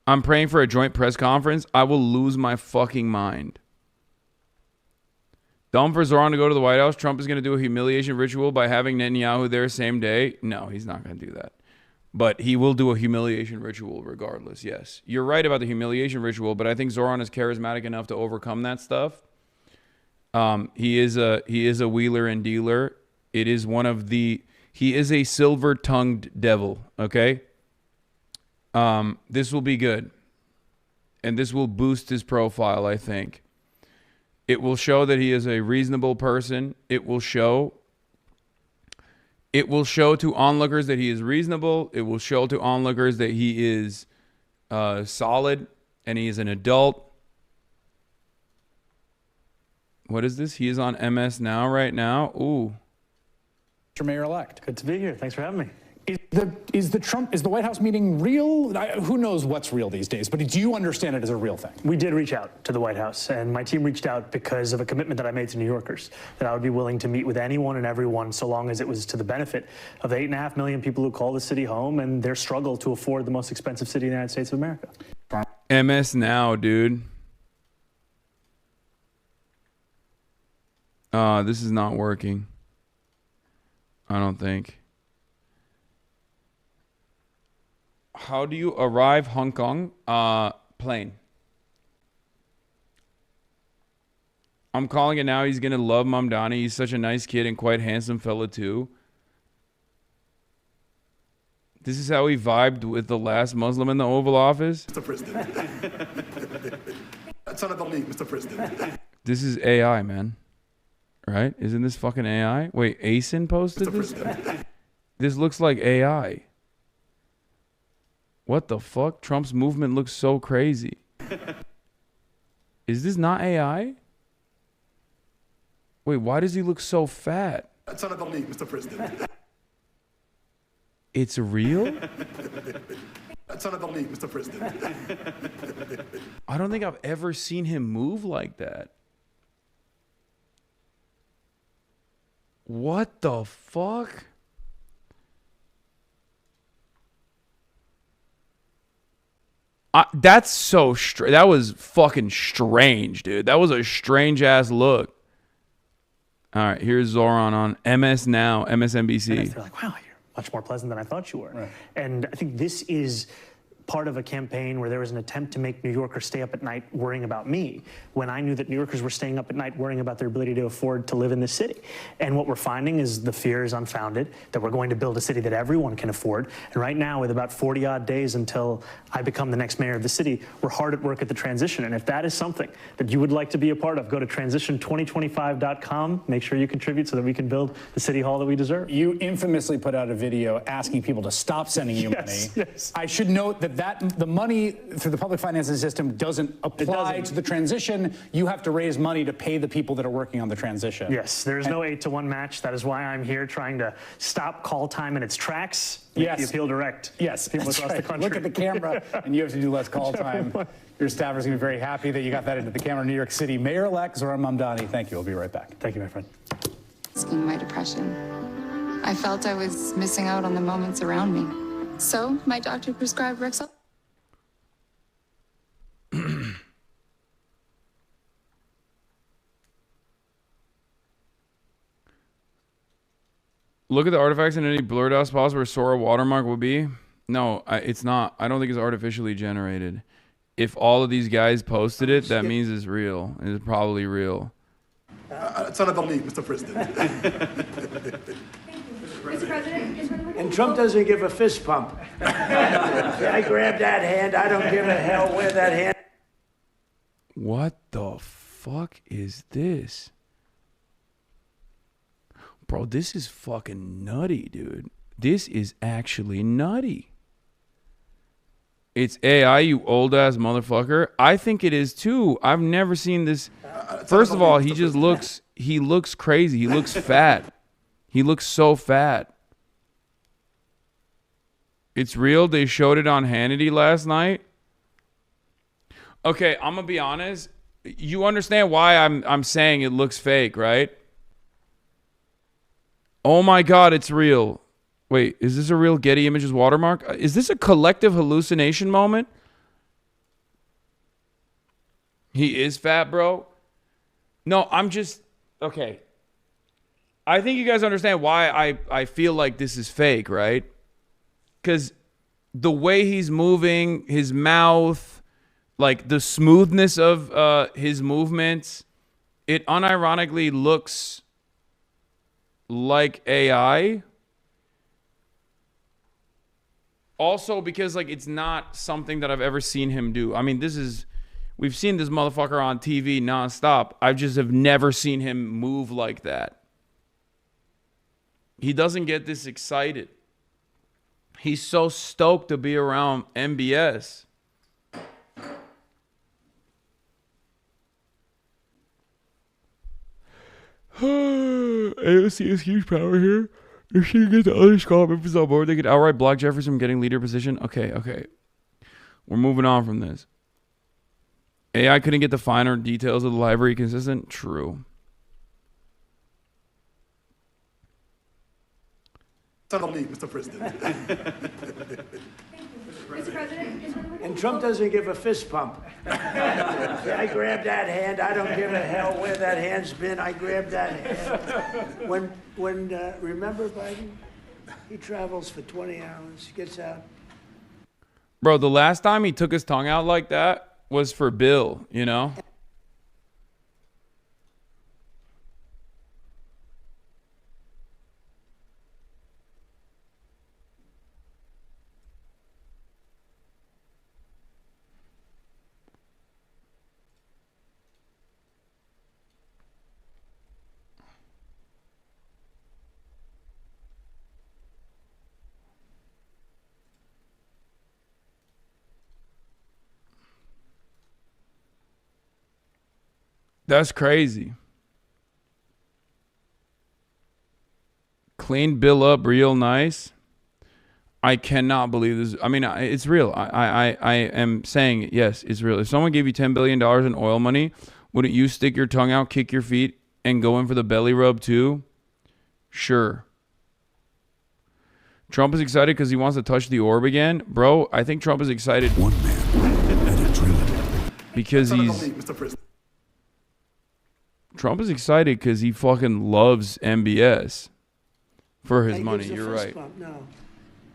I'm praying for a joint press conference. I will lose my fucking mind. Dumb for Zohran to go to the White House. Trump is going to do a humiliation ritual by having Netanyahu there same day. No, he's not going to do that. But he will do a humiliation ritual regardless, yes. You're right about the humiliation ritual, but I think Zohran is charismatic enough to overcome that stuff. He is a wheeler and dealer. It is one of the... He is a silver-tongued devil, okay? This will be good. And this will boost his profile, I think. It will show that he is a reasonable person. It will show to onlookers that he is reasonable. It will show to onlookers that he is solid and he is an adult. What is this? He is on MS Now right now. Ooh. Mr. Mayor-elect. Good to be here. Thanks for having me. Is the White House meeting real? Who knows what's real these days, but do you understand it as a real thing? We did reach out to the White House, and my team reached out because of a commitment that I made to New Yorkers, that I would be willing to meet with anyone and everyone so long as it was to the benefit of the 8.5 million people who call the city home and their struggle to afford the most expensive city in the United States of America. MS Now, dude. This is not working. I don't think. How do you arrive Hong Kong? Plane. I'm calling it now. He's going to love Mamdani. He's such a nice kid and quite handsome fella too. This is how he vibed with the last Muslim in the Oval Office. Mr. President. That's another league, Mr. President. This is AI, man. Right? Isn't this fucking AI? Wait, Asin posted Mr. this? President. This looks like AI. What the fuck? Trump's movement looks so crazy. Is this not AI? Wait, why does he look so fat? That's another league, Mr. President. It's real? That's another league, Mr. President. I don't think I've ever seen him move like that. What the fuck? That's so strange. That was fucking strange, dude. That was a strange ass look. All right, here's Zohran on MS Now, MSNBC. They're like, wow, you're much more pleasant than I thought you were. Right. And I think this is part of a campaign where there was an attempt to make New Yorkers stay up at night worrying about me, when I knew that New Yorkers were staying up at night worrying about their ability to afford to live in this city. And what we're finding is the fear is unfounded, that we're going to build a city that everyone can afford. And right now, with about 40 odd days until I become the next mayor of the city, we're hard at work at the transition. And if that is something that you would like to be a part of, go to transition2025.com, make sure you contribute so that we can build the city hall that we deserve. You infamously put out a video asking people to stop sending you money. Yes. I should note that the money through the public financing system doesn't apply to the transition. You have to raise money to pay the people that are working on the transition. Yes, there is no 8-to-1 match. That is why I'm here trying to stop call time in its tracks. Make the appeal direct. Yes, people across the country. Look at the camera, and you have to do less call time. Your staffers are going to be very happy that you got that into the camera. New York City Mayor-elect Zohran Mamdani. Thank you. We'll be right back. Thank you, my friend. My depression. I felt I was missing out on the moments around me. So my doctor prescribed Rexall. Look at the artifacts and any blurred out spots where Sora watermark would be. No, it's not. I don't think it's artificially generated. If all of these guys posted it, that means it's real. It's probably real. It's another league, Mr. President. Mr. President. And Trump doesn't give a fist pump. I grab that hand. I don't give a hell where that hand. What the fuck is this? Bro, this is fucking nutty, dude. This is actually nutty. It's AI, you old ass motherfucker. I think it is too. I've never seen this. First of all, he just looks, he looks crazy. He looks fat. He looks so fat. It's real. They showed it on Hannity last night. Okay, I'm gonna be honest. You understand why I'm saying it looks fake, right? Oh my God, it's real. Wait, is this a real Getty Images watermark? Is this a collective hallucination moment? He is fat, bro. No, I'm just okay. I think you guys understand why I feel like this is fake, right? Because the way he's moving, his mouth, like the smoothness of his movements, it unironically looks like AI. Also, because like it's not something that I've ever seen him do. I mean, we've seen this motherfucker on TV nonstop. I just have never seen him move like that. He doesn't get this excited. He's so stoked to be around MBS. AOC has huge power here. If she can get the other scholar members on board, they could outright block Jeffries from getting leader position. Okay. We're moving on from this. AI couldn't get the finer details of the library consistent. True. Son of league, Mr. President. Mr. President. And Trump doesn't give a fist pump. I grabbed that hand. I don't give a hell where that hand's been. I grabbed that hand. Remember Biden? He travels for 20 hours, gets out. Bro, the last time he took his tongue out like that was for Bill, you know? That's crazy. Clean Bill up real nice. I cannot believe this. I mean, it's real. I am saying it. Yes, it's real. If someone gave you $10 billion in oil money, wouldn't you stick your tongue out, kick your feet, and go in for the belly rub too? Sure. Trump is excited because he wants to touch the orb again. Bro, I think Trump is excited. One man and a trillion. Because Son of he's... league, Mr. President. Trump is excited because he fucking loves MBS for his money. Gives a You're fist right. Pump. No.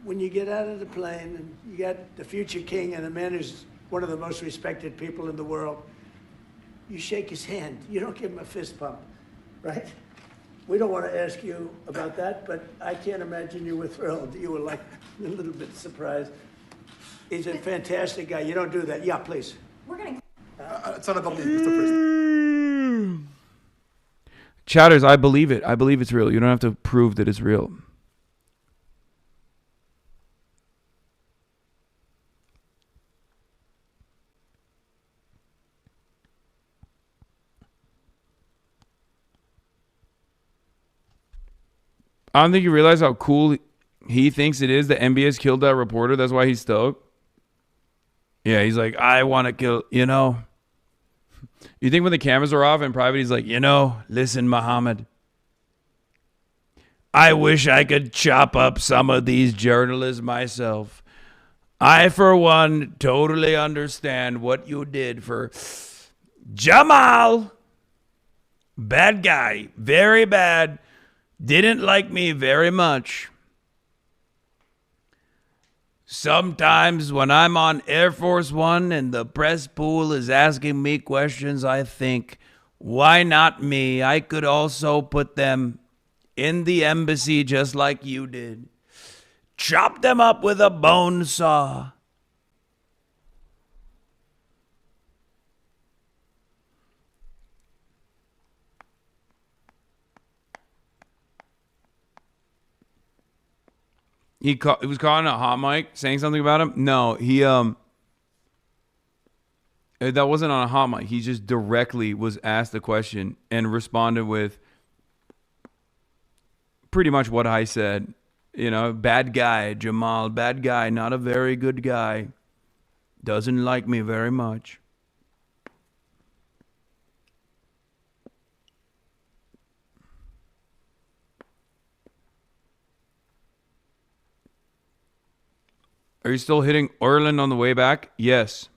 When you get out of the plane and you got the future king and the man who's one of the most respected people in the world, you shake his hand. You don't give him a fist pump, right? We don't want to ask you about that, but I can't imagine you were thrilled. You were like a little bit surprised. He's a fantastic guy. You don't do that. Yeah, please. We're going to... Son of league, Mr. President. Chatters, I believe it. I believe it's real. You don't have to prove that it's real. I don't think you realize how cool he thinks it is that MBS killed that reporter. That's why he's stoked. Yeah, he's like, I want to kill, you know. You think when the cameras are off in private, he's like, you know, listen, Muhammad. I wish I could chop up some of these journalists myself. I, for one, totally understand what you did for Jamal. Bad guy. Very bad. Didn't like me very much. Sometimes when I'm on Air Force One and the press pool is asking me questions, I think, why not me? I could also put them in the embassy just like you did. Chop them up with a bone saw. He was calling a hot mic, saying something about him. No, he that wasn't on a hot mic. He just directly was asked a question and responded with pretty much what I said. You know, bad guy, Jamal, bad guy, not a very good guy. Doesn't like me very much. Are you still hitting Orland on the way back? Yes.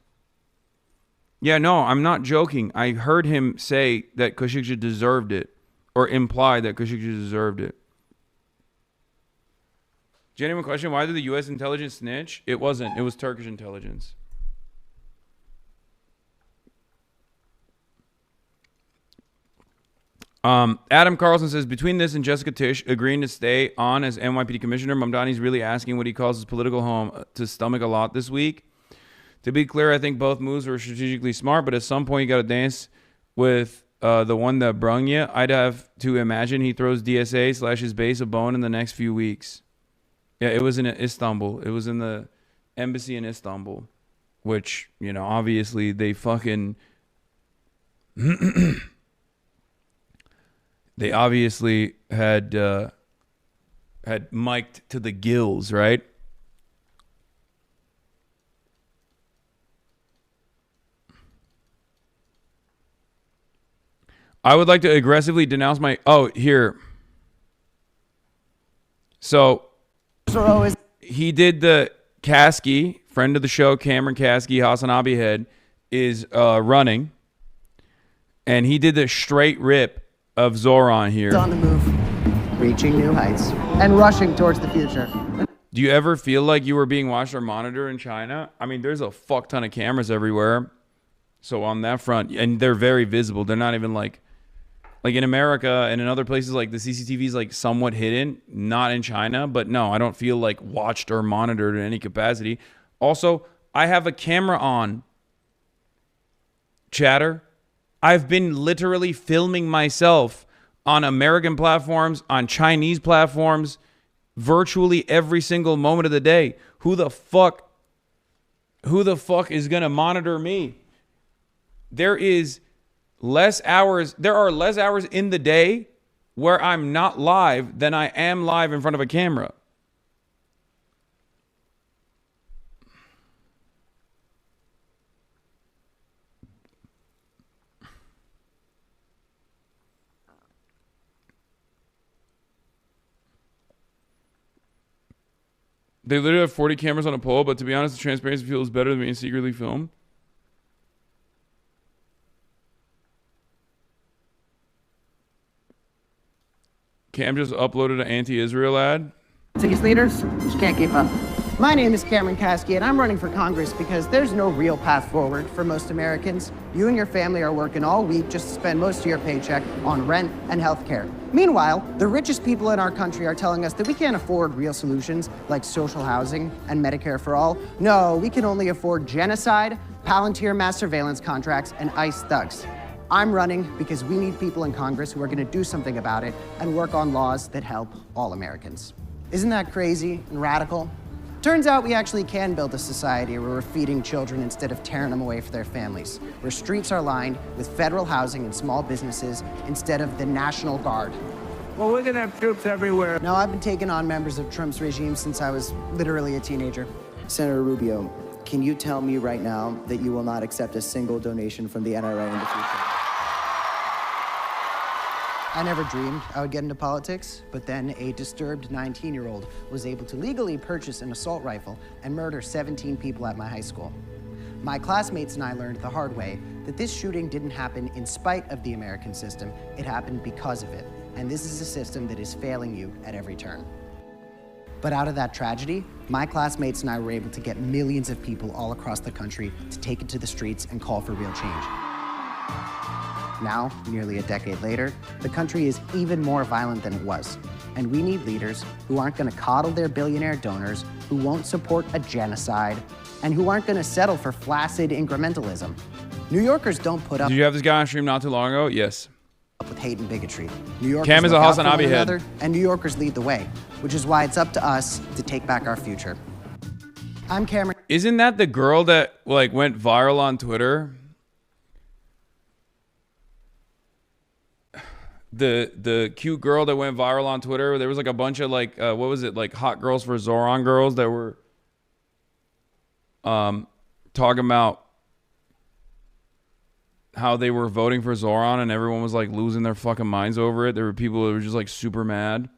Yeah, no, I'm not joking. I heard him say that Khashoggi deserved it, or imply that Khashoggi deserved it. Genuine question, why did the U.S. intelligence snitch? It wasn't. It was Turkish intelligence. Adam Carlson says, between this and Jessica Tisch agreeing to stay on as NYPD commissioner, Mamdani's really asking what he calls his political home to stomach a lot this week. To be clear, I think both moves were strategically smart, but at some point you got to dance with the one that brung you. I'd have to imagine he throws DSA / his base a bone in the next few weeks. Yeah, it was in Istanbul. It was in the embassy in Istanbul, which, you know, obviously they fucking... They obviously had mic'd to the gills, right? I would like to aggressively denounce my... Oh, here. So he did the Kasky, friend of the show, Cameron Kasky, Hasanabi head, is running. And he did the straight rip of Zohran here. On the move, reaching new heights, and rushing towards the future. Do you ever feel like you were being watched or monitored in China? I mean, there's a fuck ton of cameras everywhere. So on that front, and they're very visible. They're not even like in America and in other places, like the CCTV is like somewhat hidden, not in China. But no, I don't feel like watched or monitored in any capacity. Also, I have a camera on. Chatter. I've been literally filming myself on American platforms, on Chinese platforms, virtually every single moment of the day. Who the fuck is going to monitor me? There are less hours in the day where I'm not live than I am live in front of a camera. They literally have 40 cameras on a pole, but to be honest, the transparency feels better than being secretly filmed. Cam just uploaded an anti-Israel ad. These leaders just can't keep up. My name is Cameron Kasky, and I'm running for Congress because there's no real path forward for most Americans. You and your family are working all week just to spend most of your paycheck on rent and health care. Meanwhile, the richest people in our country are telling us that we can't afford real solutions like social housing and Medicare for all. No, we can only afford genocide, Palantir mass surveillance contracts, and ICE thugs. I'm running because we need people in Congress who are going to do something about it and work on laws that help all Americans. Isn't that crazy and radical? Turns out we actually can build a society where we're feeding children instead of tearing them away from their families, where streets are lined with federal housing and small businesses instead of the National Guard. Well, we're going to have troops everywhere. No, I've been taking on members of Trump's regime since I was literally a teenager. Senator Rubio, can you tell me right now that you will not accept a single donation from the NRA in the future? I never dreamed I would get into politics, but then a disturbed 19-year-old was able to legally purchase an assault rifle and murder 17 people at my high school. My classmates and I learned the hard way that this shooting didn't happen in spite of the American system, it happened because of it. And this is a system that is failing you at every turn. But out of that tragedy, my classmates and I were able to get millions of people all across the country to take it to the streets and call for real change. Now, nearly a decade later, the country is even more violent than it was. And we need leaders who aren't going to coddle their billionaire donors, who won't support a genocide, and who aren't going to settle for flaccid incrementalism. New Yorkers don't put up... Did you have this guy on stream not too long ago? Yes. ...with hate and bigotry. New Yorkers Cam is a look out for Hasanabi one head. another, and New Yorkers lead the way, which is why it's up to us to take back our future. I'm Cameron. Isn't that the girl that went viral on Twitter? The cute girl that went viral on Twitter. There was a bunch of what was it, hot girls for Zohran girls that were talking about how they were voting for Zohran and everyone was losing their fucking minds over it. There were people that were just super mad.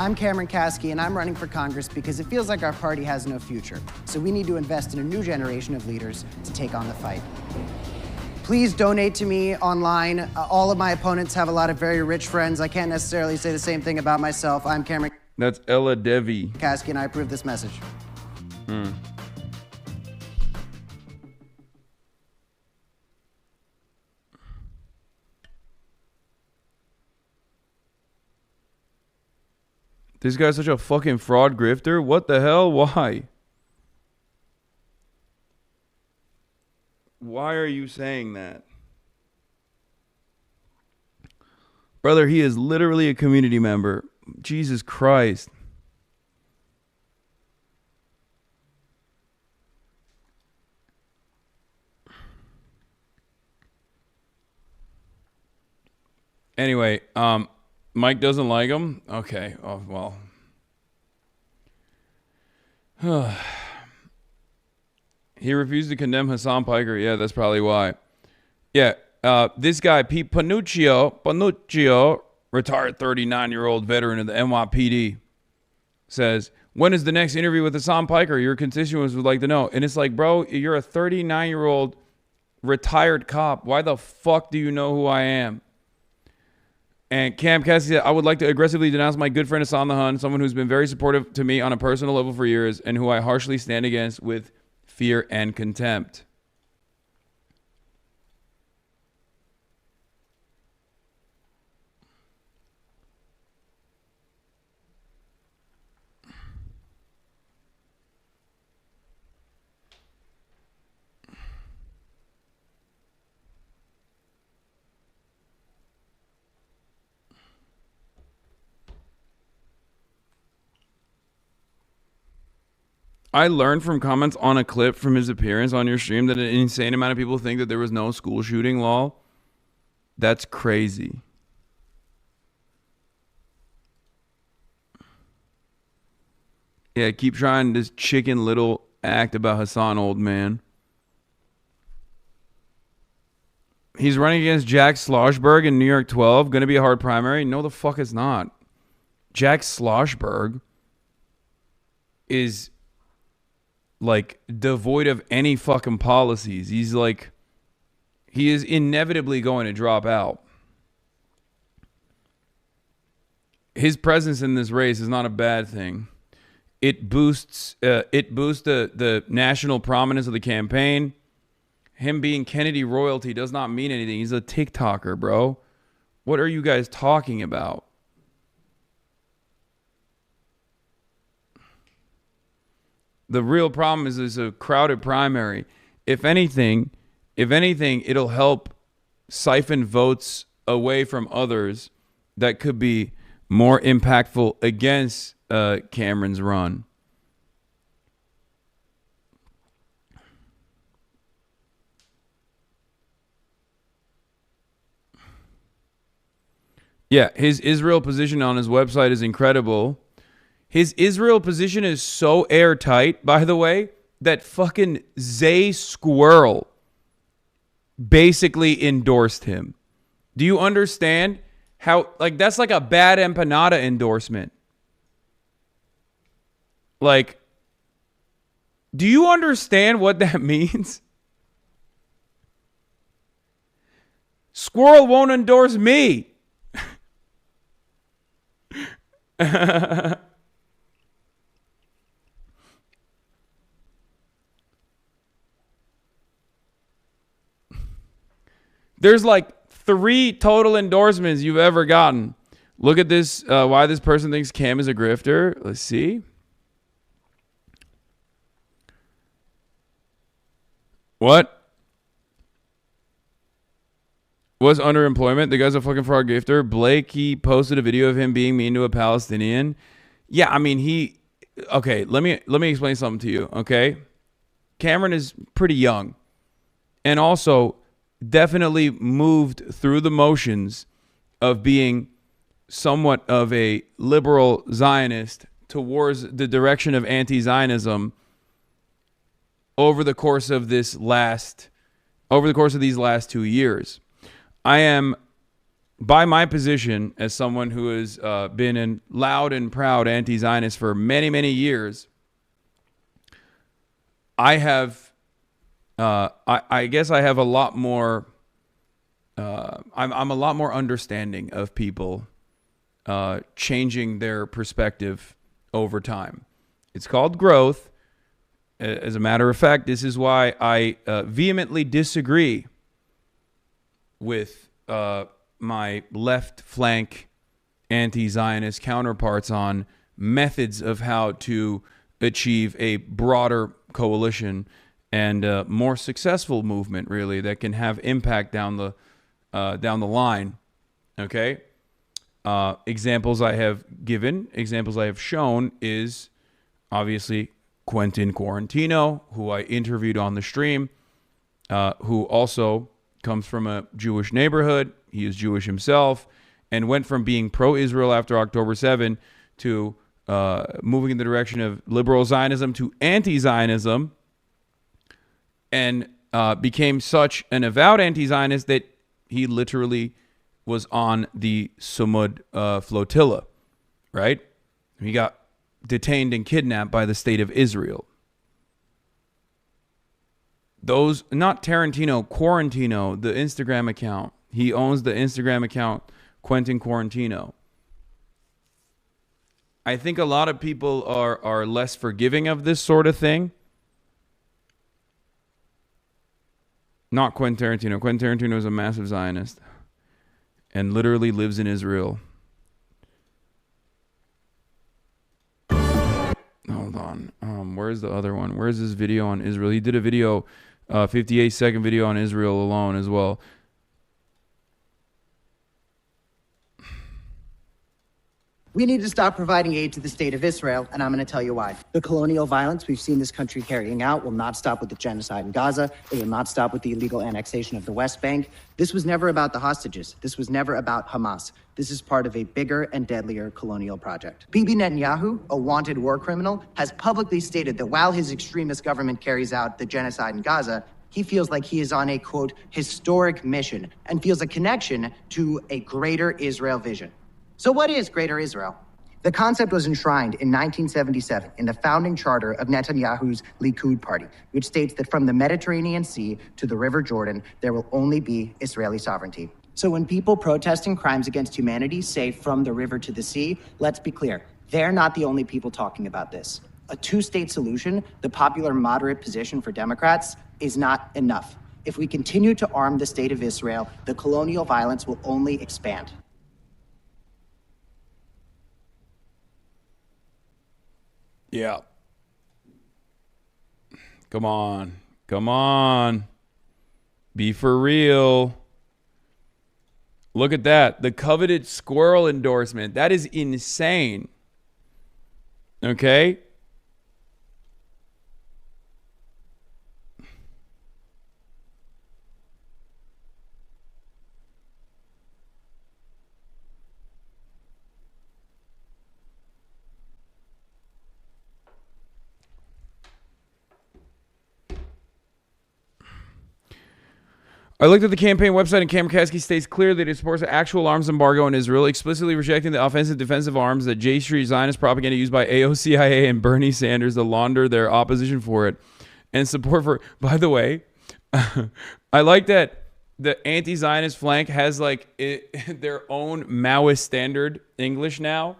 I'm Cameron Kasky, and I'm running for Congress because it feels like our party has no future. So we need to invest in a new generation of leaders to take on the fight. Please donate to me online. All of my opponents have a lot of very rich friends. I can't necessarily say the same thing about myself. I'm Cameron That's Ella Devi. Kasky, and I approve this message. This guy's such a fucking fraud grifter. What the hell? Why? Why are you saying that? Brother, he is literally a community member. Jesus Christ. Anyway, Mike doesn't like him? Okay. Oh, well. He refused to condemn Hassan Piker. Yeah, that's probably why. Yeah, this guy, Pete Panuccio, retired 39-year-old veteran of the NYPD, says, when is the next interview with Hassan Piker? Your constituents would like to know. And it's like, bro, you're a 39-year-old retired cop. Why the fuck do you know who I am? And Cam Cassidy said, I would like to aggressively denounce my good friend Hassan the Hun, someone who's been very supportive to me on a personal level for years and who I harshly stand against with fear and contempt. I learned from comments on a clip from his appearance on your stream that an insane amount of people think that there was no school shooting law. That's crazy. Yeah, keep trying this chicken little act about Hassan, old man. He's running against Jack Schlossberg in New York 12. Going to be a hard primary? No, the fuck it's not. Jack Schlossberg is like devoid of any fucking policies. He's like, he is inevitably going to drop out. His presence in this race is not a bad thing. It boosts the national prominence of the campaign. Him being Kennedy royalty does not mean anything. He's a TikToker, bro. What are you guys talking about? The real problem is a crowded primary. If anything, it'll help siphon votes away from others that could be more impactful against Cameron's run. Yeah, his Israel position on his website is incredible. His Israel position is so airtight, by the way, that fucking Zay Squirrel basically endorsed him. Do you understand how, like, that's like a bad empanada endorsement? Like, do you understand what that means? Squirrel won't endorse me. There's like 3 total endorsements you've ever gotten. Look at this, why this person thinks Cam is a grifter. Let's see. What? Was underemployment? The guy's a fucking fraud grifter. Blake, he posted a video of him being mean to a Palestinian. Yeah, I mean, okay, let me explain something to you, okay? Cameron is pretty young. And also definitely moved through the motions of being somewhat of a liberal Zionist towards the direction of anti-Zionism over the course of these last 2 years. I am by my position as someone who has been a loud and proud anti-Zionist for many, many years, I have, I guess I have a lot more, I'm a lot more understanding of people changing their perspective over time. It's called growth. As a matter of fact, this is why I vehemently disagree with my left flank anti-Zionist counterparts on methods of how to achieve a broader coalition and a more successful movement, really, that can have impact down the line. Okay. Examples I have given, examples I have shown is obviously Quentin Quarantino, who I interviewed on the stream, who also comes from a Jewish neighborhood. He is Jewish himself and went from being pro-Israel after October 7 to moving in the direction of liberal Zionism to anti-Zionism, and became such an avowed anti-Zionist that he literally was on the Sumud flotilla, right? He got detained and kidnapped by the state of Israel. Those, not Tarantino, Quarantino, the Instagram account. He owns the Instagram account, Quentin Quarantino. I think a lot of people are less forgiving of this sort of thing. Not Quentin Tarantino. Quentin Tarantino is a massive Zionist and literally lives in Israel. Hold on. Where's the other one? Where's this video on Israel? He did a video, 58-second video on Israel alone as well. We need to stop providing aid to the state of Israel, and I'm going to tell you why. The colonial violence we've seen this country carrying out will not stop with the genocide in Gaza. It will not stop with the illegal annexation of the West Bank. This was never about the hostages. This was never about Hamas. This is part of a bigger and deadlier colonial project. Bibi Netanyahu, a wanted war criminal, has publicly stated that while his extremist government carries out the genocide in Gaza, he feels like he is on a, quote, historic mission and feels a connection to a greater Israel vision. So what is Greater Israel? The concept was enshrined in 1977 in the founding charter of Netanyahu's Likud party, which states that from the Mediterranean Sea to the River Jordan, there will only be Israeli sovereignty. So when people protesting crimes against humanity say from the river to the sea, let's be clear, they're not the only people talking about this. A two-state solution, the popular moderate position for Democrats, is not enough. If we continue to arm the state of Israel, the colonial violence will only expand. Yeah. Come on. Come on. Be for real. Look at that. The coveted squirrel endorsement. That is insane. Okay? I looked at the campaign website, and Cameron Kasky states clearly that it supports an actual arms embargo on Israel, explicitly rejecting the offensive defensive arms that J Street Zionist propaganda used by AOCIA and Bernie Sanders to launder their opposition for it, and support for. By the way, I like that the anti-Zionist flank has like their own Maoist standard English now.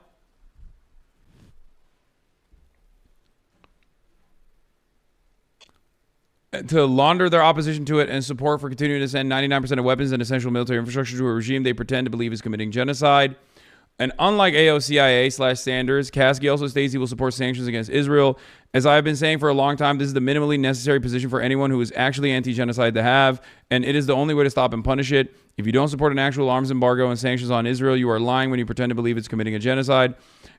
To launder their opposition to it and support for continuing to send 99% of weapons and essential military infrastructure to a regime they pretend to believe is committing genocide. And unlike AOCIA/Sanders, Kasky also states he will support sanctions against Israel. As I've been saying for a long time, this is the minimally necessary position for anyone who is actually anti-genocide to have, and it is the only way to stop and punish it. If you don't support an actual arms embargo and sanctions on Israel, you are lying when you pretend to believe it's committing a genocide.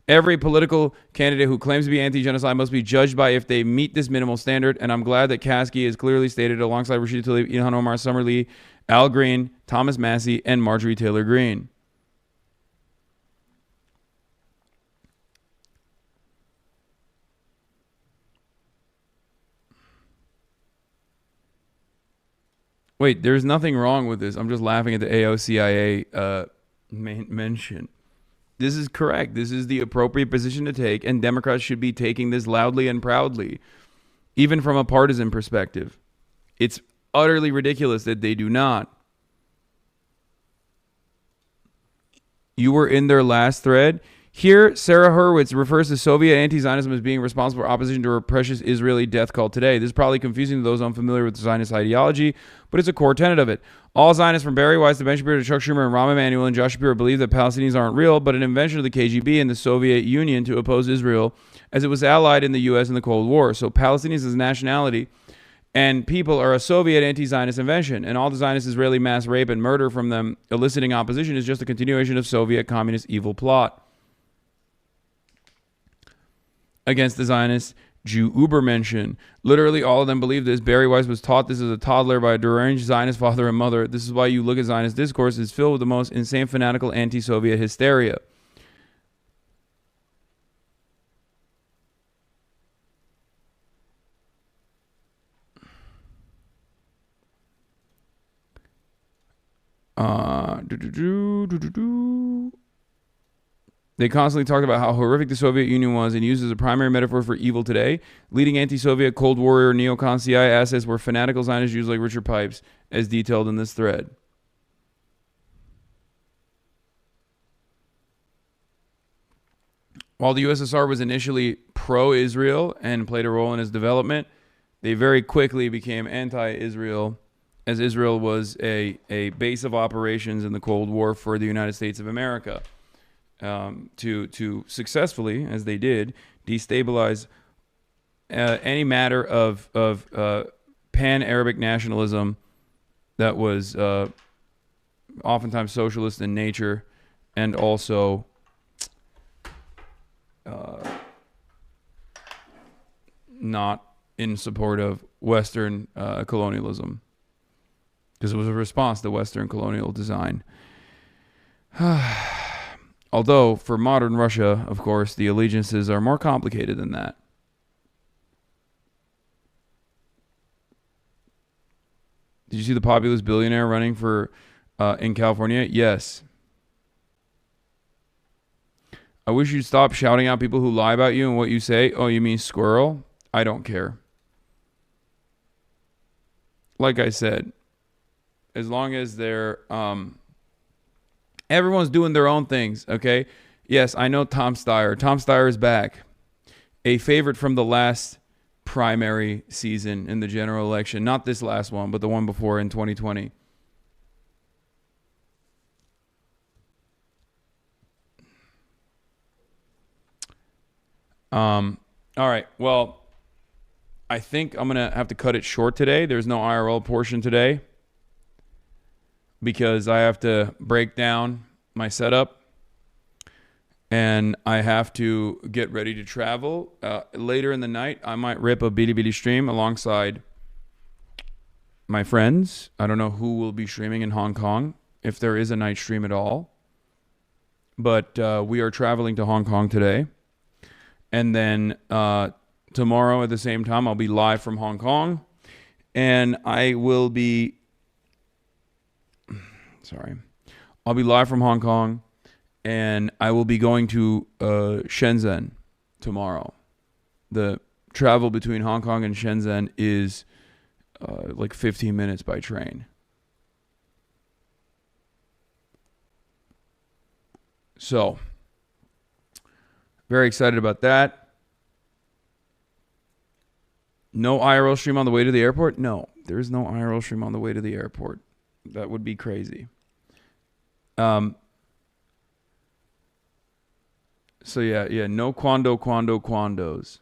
Every political candidate who claims to be anti-genocide must be judged by if they meet this minimal standard, and I'm glad that Kasky has clearly stated alongside Rashida Tlaib, Ilhan Omar, Summer Lee, Al Green, Thomas Massey, and Marjorie Taylor Greene. Wait, there's nothing wrong with this. I'm just laughing at the AOCIA mention. This is correct. This is the appropriate position to take, and Democrats should be taking this loudly and proudly, even from a partisan perspective. It's utterly ridiculous that they do not. You were in their last thread. Here, Sarah Hurwitz refers to Soviet anti-Zionism as being responsible for opposition to her precious Israeli death cult today. This is probably confusing to those unfamiliar with Zionist ideology, but it's a core tenet of it. All Zionists from Barry Weiss to Ben Shapiro to Chuck Schumer and Rahm Emanuel and Josh Shapiro believe that Palestinians aren't real, but an invention of the KGB and the Soviet Union to oppose Israel as it was allied in the U.S. in the Cold War. So Palestinians as a nationality and people are a Soviet anti-Zionist invention, and all the Zionist Israeli mass rape and murder from them eliciting opposition is just a continuation of Soviet communist evil plot against the Zionist Jew Ubermenschen. Literally all of them believe this. Barry Weiss was taught this as a toddler by a deranged Zionist father and mother. This is why you look at Zionist discourse is filled with the most insane fanatical anti-Soviet hysteria. They constantly talked about how horrific the Soviet Union was and used as a primary metaphor for evil today. Leading anti-Soviet Cold Warrior neocon CIA assets were fanatical Zionist Jews like Richard Pipes, as detailed in this thread. While the USSR was initially pro-Israel and played a role in its development, they very quickly became anti-Israel, as Israel was a base of operations in the Cold War for the United States of America. To successfully, as they did, destabilize any matter of pan-Arabic nationalism that was oftentimes socialist in nature and also not in support of Western colonialism, because it was a response to Western colonial design. Although, for modern Russia, of course, the allegiances are more complicated than that. Did you see the populist billionaire running for in California? Yes. I wish you'd stop shouting out people who lie about you and what you say. Oh, you mean squirrel? I don't care. Like I said, as long as they're... everyone's doing their own things, okay? Yes, I know Tom Steyer. Tom Steyer is back. A favorite from the last primary season in the general election. Not this last one, but the one before in 2020. All right, well, I think I'm going to have to cut it short today. There's no IRL portion today, because I have to break down my setup and I have to get ready to travel. Later in the night, I might rip a Bilibili stream alongside my friends. I don't know who will be streaming in Hong Kong, if there is a night stream at all. But we are traveling to Hong Kong today. And then tomorrow at the same time, I'll be live from Hong Kong. And I will be... I'll be live from Hong Kong, and I will be going to Shenzhen tomorrow. The travel between Hong Kong and Shenzhen is like 15 minutes by train. So, very excited about that. No IRL stream on the way to the airport? No, there is no IRL stream on the way to the airport. That would be crazy. So yeah, no quandos.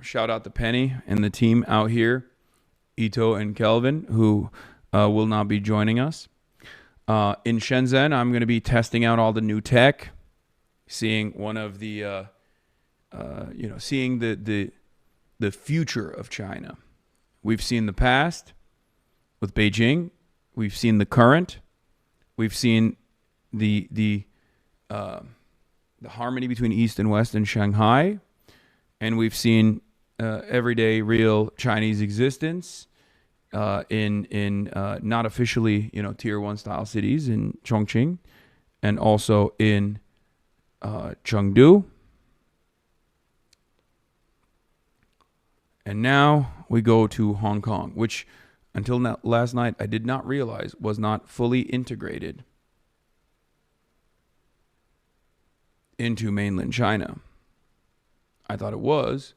Shout out to Penny and the team out here, Ito and Kelvin, who will not be joining us. In Shenzhen, I'm going to be testing out all the new tech, seeing one of the, seeing the future of China. We've seen the past with Beijing. We've seen the current. We've seen the harmony between East and West in Shanghai. And we've seen everyday real Chinese existence in not officially, tier 1 style cities in Chongqing and also in Chengdu. And now we go to Hong Kong, which until last night I did not realize was not fully integrated into mainland China. I thought it was,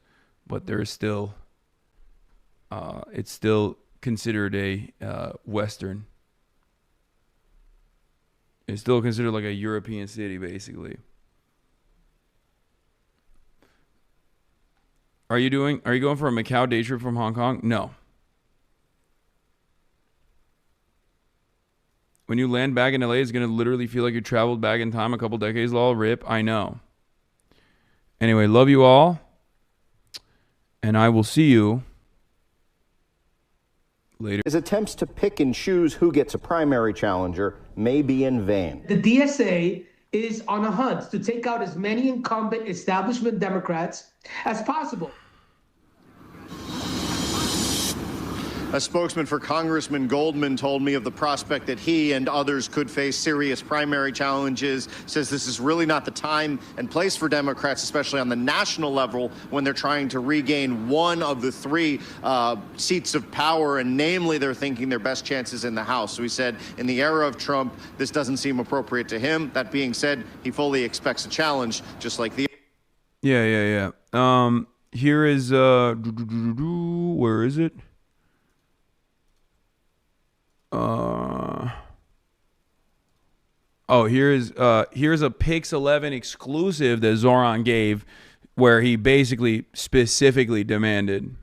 but there is still, it's still considered a Western. It's still considered like a European city, basically. Are you going for a Macau day trip from Hong Kong? No. When you land back in LA, it's going to literally feel like you traveled back in time a couple decades. Lol, rip. I know. Anyway, love you all. And I will see you later. His attempts to pick and choose who gets a primary challenger may be in vain. The DSA is on a hunt to take out as many incumbent establishment Democrats as possible. A spokesman for Congressman Goldman told me of the prospect that he and others could face serious primary challenges, says this is really not the time and place for Democrats, especially on the national level, when they're trying to regain one of the three seats of power, and namely they're thinking their best chances in the House. So he said in the era of Trump, this doesn't seem appropriate to him. That being said, he fully expects a challenge, just like the... Yeah. Here is, where is it? Here's a Pix 11 exclusive that Zohran gave, where he basically specifically demanded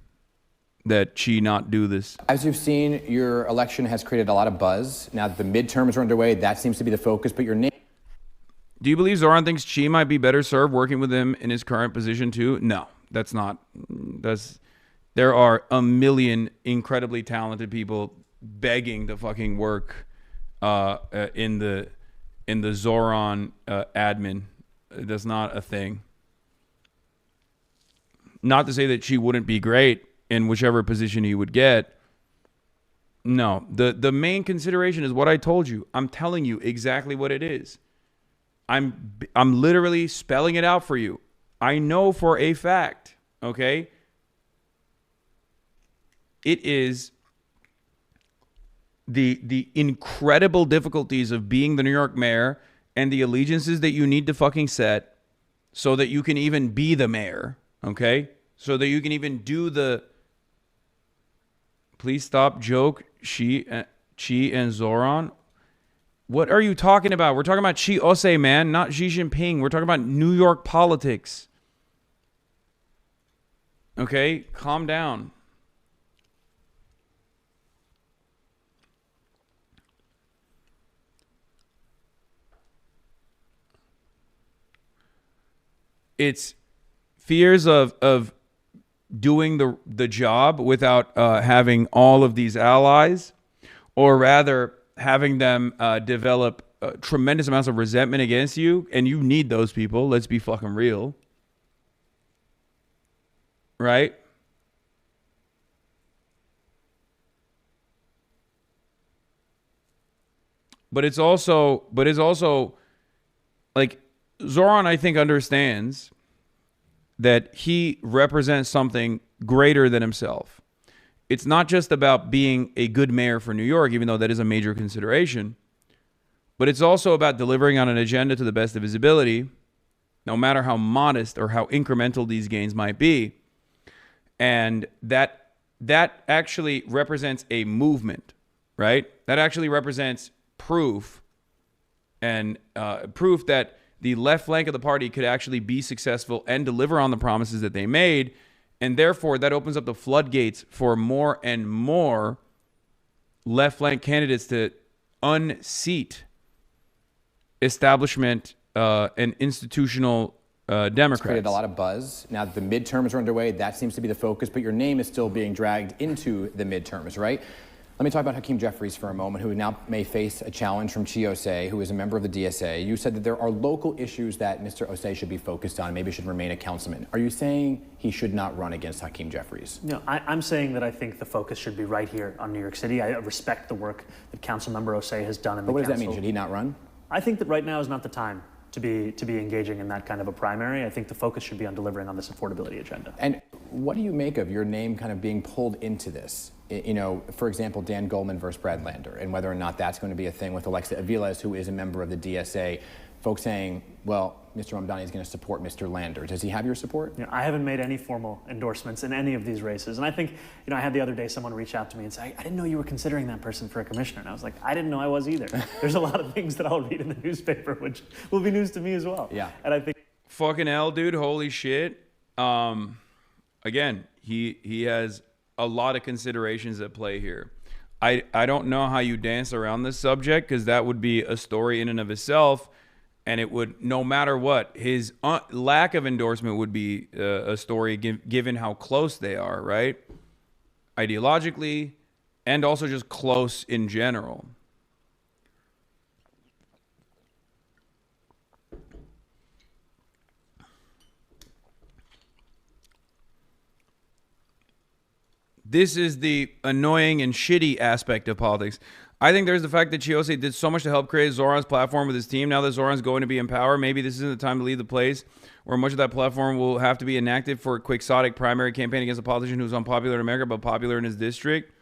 that she not do this. As you've seen, your election has created a lot of buzz. Now that the midterms are underway, that seems to be the focus, but your name... Do you believe Zohran thinks Xi might be better served working with him in his current position too? No, that's not. There are a million incredibly talented people begging to fucking work in the Zohran admin. That's not a thing. Not to say that she wouldn't be great in whichever position he would get. No, the main consideration is what I told you. I'm telling you exactly what it is. I'm literally spelling it out for you. I know for a fact, okay? It is the incredible difficulties of being the New York mayor and the allegiances that you need to fucking set so that you can even be the mayor, okay? So that you can even do the... Please stop joke, Xi and Zohran. What are you talking about? We're talking about Xi Ose, man, not Xi Jinping. We're talking about New York politics. Okay? Calm down. It's fears of doing the job without having all of these allies, or rather having them develop tremendous amounts of resentment against you, and you need those people. Let's be fucking real, right? But it's also like Zohran, I think, understands that he represents something greater than himself. It's not just about being a good mayor for New York, even though that is a major consideration, but it's also about delivering on an agenda to the best of his ability, no matter how modest or how incremental these gains might be. And that actually represents a movement, right? That actually represents proof, and proof that the left flank of the party could actually be successful and deliver on the promises that they made. And therefore, that opens up the floodgates for more and more left flank candidates to unseat establishment and institutional Democrats. It's created a lot of buzz. Now that the midterms are underway, that seems to be the focus, but your name is still being dragged into the midterms, right? Let me talk about Hakeem Jeffries for a moment, who now may face a challenge from Chi Osei, who is a member of the DSA. You said that there are local issues that Mr. Osei should be focused on, maybe should remain a councilman. Are you saying he should not run against Hakeem Jeffries? No, I'm saying that I think the focus should be right here on New York City. I respect the work that Councilmember Osei has done in the council. But what does that mean? Should he not run? I think that right now is not the time to be engaging in that kind of a primary. I think the focus should be on delivering on this affordability agenda. And what do you make of your name kind of being pulled into this? You know, for example, Dan Goldman versus Brad Lander, and whether or not that's going to be a thing with Alexa Aviles, who is a member of the DSA. Folks saying, well, Mr. Mamdani is going to support Mr. Lander. Does he have your support? You know, I haven't made any formal endorsements in any of these races. And I think, I had the other day someone reach out to me and say, I didn't know you were considering that person for a commissioner. And I was like, I didn't know I was either. There's a lot of things that I'll read in the newspaper, which will be news to me as well. Yeah. And I think... Fucking hell, dude. Holy shit. Again, he has a lot of considerations at play here. I don't know how you dance around this subject, because that would be a story in and of itself. And it would, no matter what, his lack of endorsement would be a story given how close they are, right? Ideologically, and also just close in general. This is the annoying and shitty aspect of politics. I think there's the fact that Chiose did so much to help create Zohran's platform with his team. Now that Zohran's going to be in power, maybe this isn't the time to leave the place where much of that platform will have to be enacted for a quixotic primary campaign against a politician who's unpopular in America but popular in his district.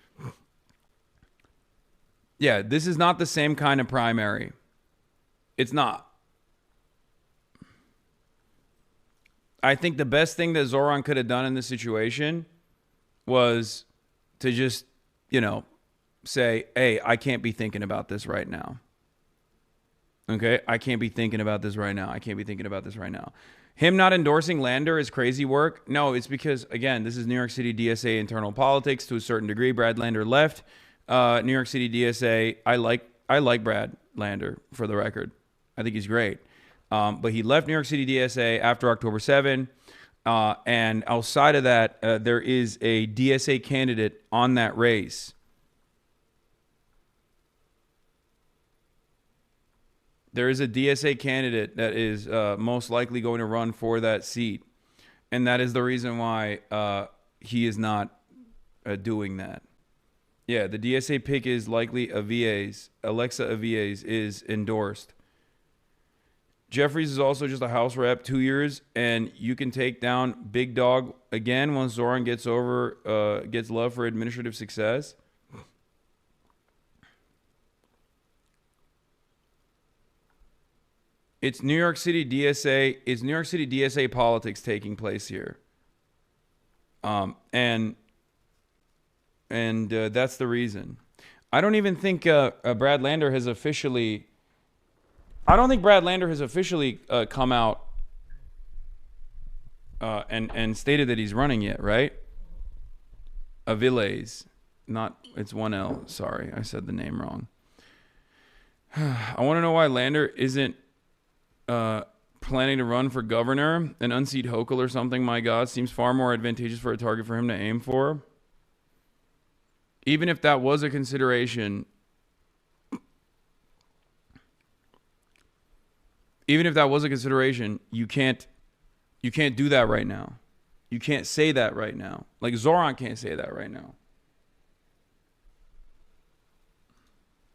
Yeah, this is not the same kind of primary. It's not. I think the best thing that Zohran could have done in this situation was to just, say, hey, I can't be thinking about this right now. Okay? I can't be thinking about this right now. I can't be thinking about this right now. Him not endorsing Lander is crazy work. No, it's because, again, this is New York City DSA internal politics to a certain degree. Brad Lander left New York City DSA. I like Brad Lander, for the record. I think he's great. But he left New York City DSA after October 7. And outside of that, there is a DSA candidate on that race. There is a DSA candidate that is most likely going to run for that seat. And that is the reason why he is not doing that. Yeah, the DSA pick is likely Aviles. Alexa Aviles is endorsed. Jeffries is also just a House rep, 2 years, and you can take down Big Dog again once Zohran gets love for administrative success. It's New York City DSA. It's New York City DSA politics taking place here. And that's the reason. I don't even think Brad Lander has officially. I don't think Brad Lander has officially come out and stated that he's running yet, right? Aviles, it's one L. Sorry, I said the name wrong. I want to know why Lander isn't planning to run for governor and unseat Hochul or something. My God, seems far more advantageous for a target for him to aim for. Even if that was a consideration, you can't do that right now. You can't say that right now. Like Zohran can't say that right now.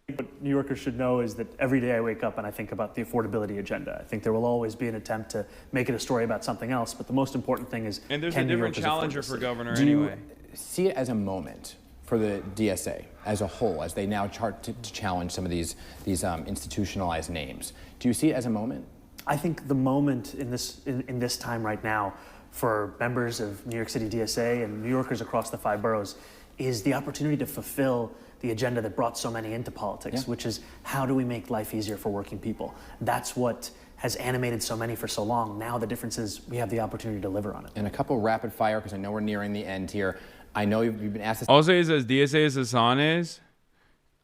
What New Yorkers should know is that every day I wake up and I think about the affordability agenda. I think there will always be an attempt to make it a story about something else, but the most important thing is, and there's a different challenger for governor Do anyway. you see it as a moment for the DSA as a whole, as they now chart to challenge some of these institutionalized names? Do you see it as a moment? I think the moment in this time right now for members of New York City DSA and New Yorkers across the 5 boroughs is the opportunity to fulfill the agenda that brought so many into politics, which is how do we make life easier for working people? That's what has animated so many for so long. Now the difference is we have the opportunity to deliver on it. And a couple rapid fire, because I know we're nearing the end here. I know you've been asked this. Also, is as DSA as Hassan is,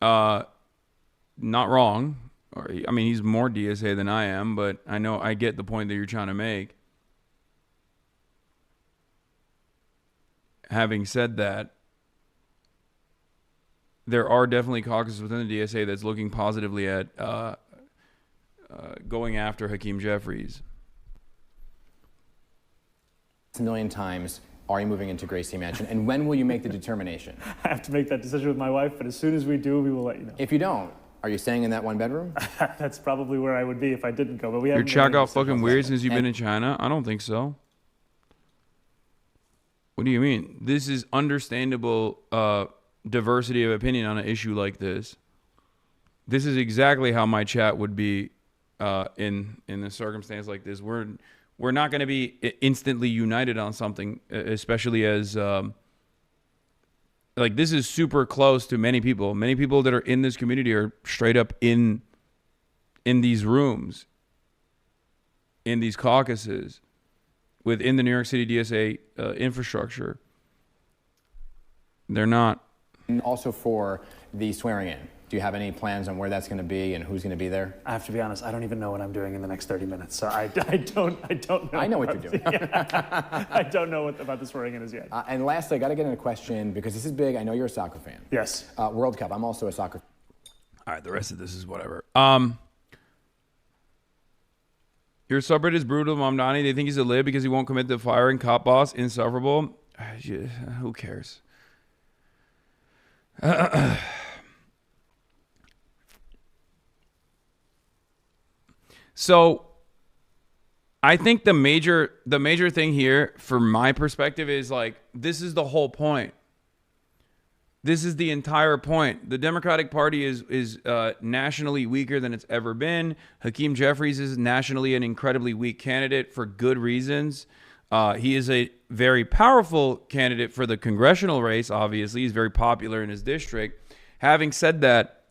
not wrong. I mean, he's more DSA than I am, but I get the point that you're trying to make. Having said that, there are definitely caucuses within the DSA that's looking positively at going after Hakeem Jeffries. A million times, are you moving into Gracie Mansion? And when will you make the determination? I have to make that decision with my wife, but as soon as we do, we will let you know. If you don't, are you staying in that one bedroom? That's probably where I would be if I didn't go, but we haven't. Your chat got fucking weird since you've been in China? I don't think so. What do you mean? This is understandable diversity of opinion on an issue like this. This is exactly how my chat would be in a circumstance like this. We're not going to be instantly united on something, especially as like this is super close to many people. Many people that are in this community are straight up in these rooms, in these caucuses, within the New York City DSA infrastructure. They're not. And also for the swearing in, do you have any plans on where that's going to be and who's going to be there? I have to be honest, I don't even know what I'm doing in the next 30 minutes, so I don't know. I know what you're doing. Yeah. I don't know about the swearing in as yet. And lastly, I got to get in a question because this is big. I know you're a soccer fan. Yes. World Cup. I'm also a soccer fan. All right, the rest of this is whatever. Your subreddit is brutal, Mamdani. They think he's a lib because he won't commit to firing cop boss. Insufferable. Who cares? So I think the major thing here from my perspective is like, this is the whole point. This is the entire point. The Democratic Party is nationally weaker than it's ever been. Hakeem Jeffries is nationally an incredibly weak candidate for good reasons. He is a very powerful candidate for the congressional race, obviously. He's very popular in his district. Having said that,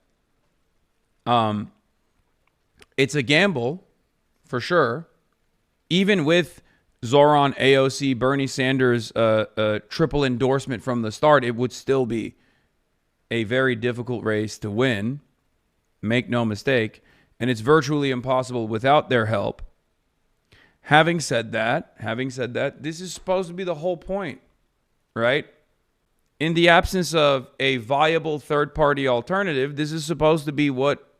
it's a gamble, for sure. Even with Zohran, AOC, Bernie Sanders' triple endorsement from the start, it would still be a very difficult race to win. Make no mistake. And it's virtually impossible without their help. Having said that, this is supposed to be the whole point, right? In the absence of a viable third-party alternative, this is supposed to be what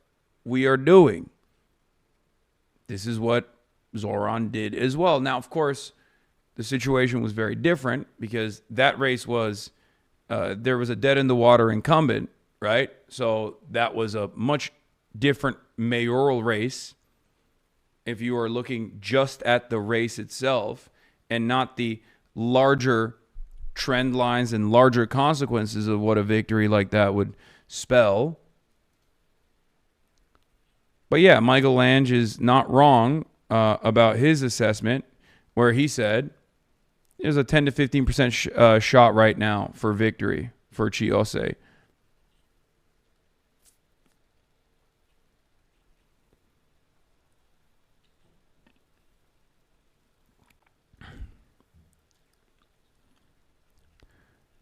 we are doing. This is what Zohran did as well. Now, of course, the situation was very different because that race was, there was a dead-in-the-water incumbent, right? So that was a much different mayoral race if you are looking just at the race itself and not the larger trend lines and larger consequences of what a victory like that would spell. But yeah, Michael Lange is not wrong about his assessment where he said there's a 10 to 15% shot right now for victory for Chiose.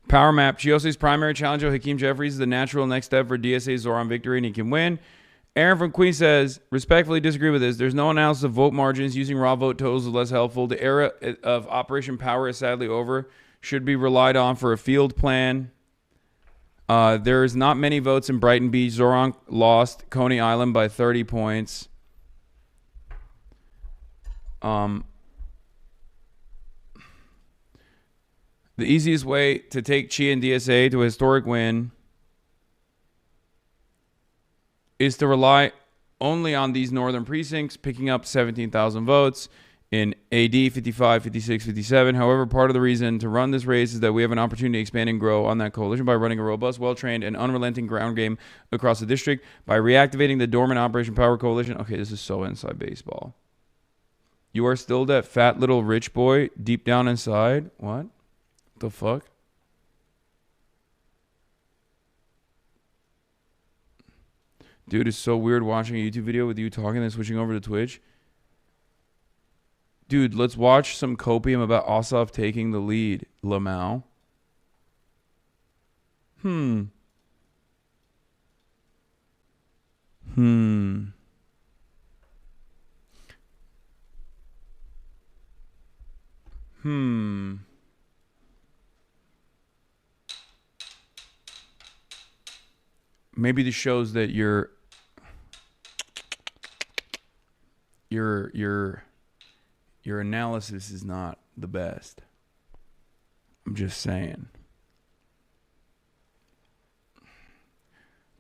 Power map. Chiose's primary challenger, Hakeem Jeffries, is the natural next step for DSA's Zohran victory, and he can win. Aaron from Queen says, respectfully disagree with this. There's no analysis of vote margins. Using raw vote totals is less helpful. The era of Operation Power is sadly over. Should be relied on for a field plan. There is not many votes in Brighton Beach. Zohran lost Coney Island by 30 points. The easiest way to take Chi and DSA to a historic win is to rely only on these northern precincts, picking up 17,000 votes in AD 55, 56, 57. However, part of the reason to run this race is that we have an opportunity to expand and grow on that coalition by running a robust, well-trained, and unrelenting ground game across the district by reactivating the dormant Operation Power Coalition. Okay, this is so inside baseball. You are still that fat little rich boy deep down inside? What the fuck? Dude, it's so weird watching a YouTube video with you talking and switching over to Twitch. Dude, let's watch some copium about Ossoff taking the lead, Lamau. Hmm. maybe this shows that your analysis is not the best. I'm just saying.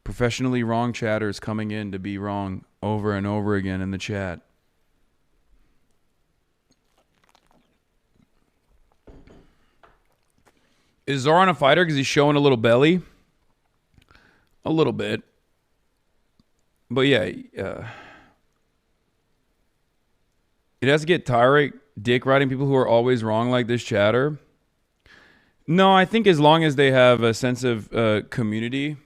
Professionally wrong chatters coming in to be wrong over and over again in the chat. Is Zohran a fighter because he's showing a little belly? A little bit. But yeah, it has to get tiring dick riding people who are always wrong like this chatter. No, I think as long as they have a sense of community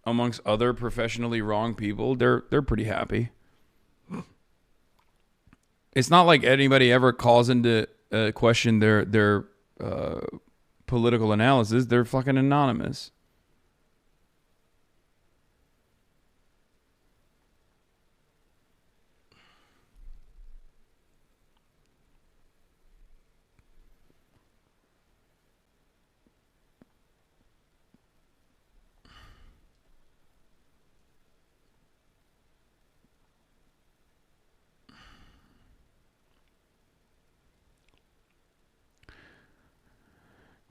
amongst other professionally wrong people, they're pretty happy. It's not like anybody ever calls into question their political analysis. They're fucking anonymous.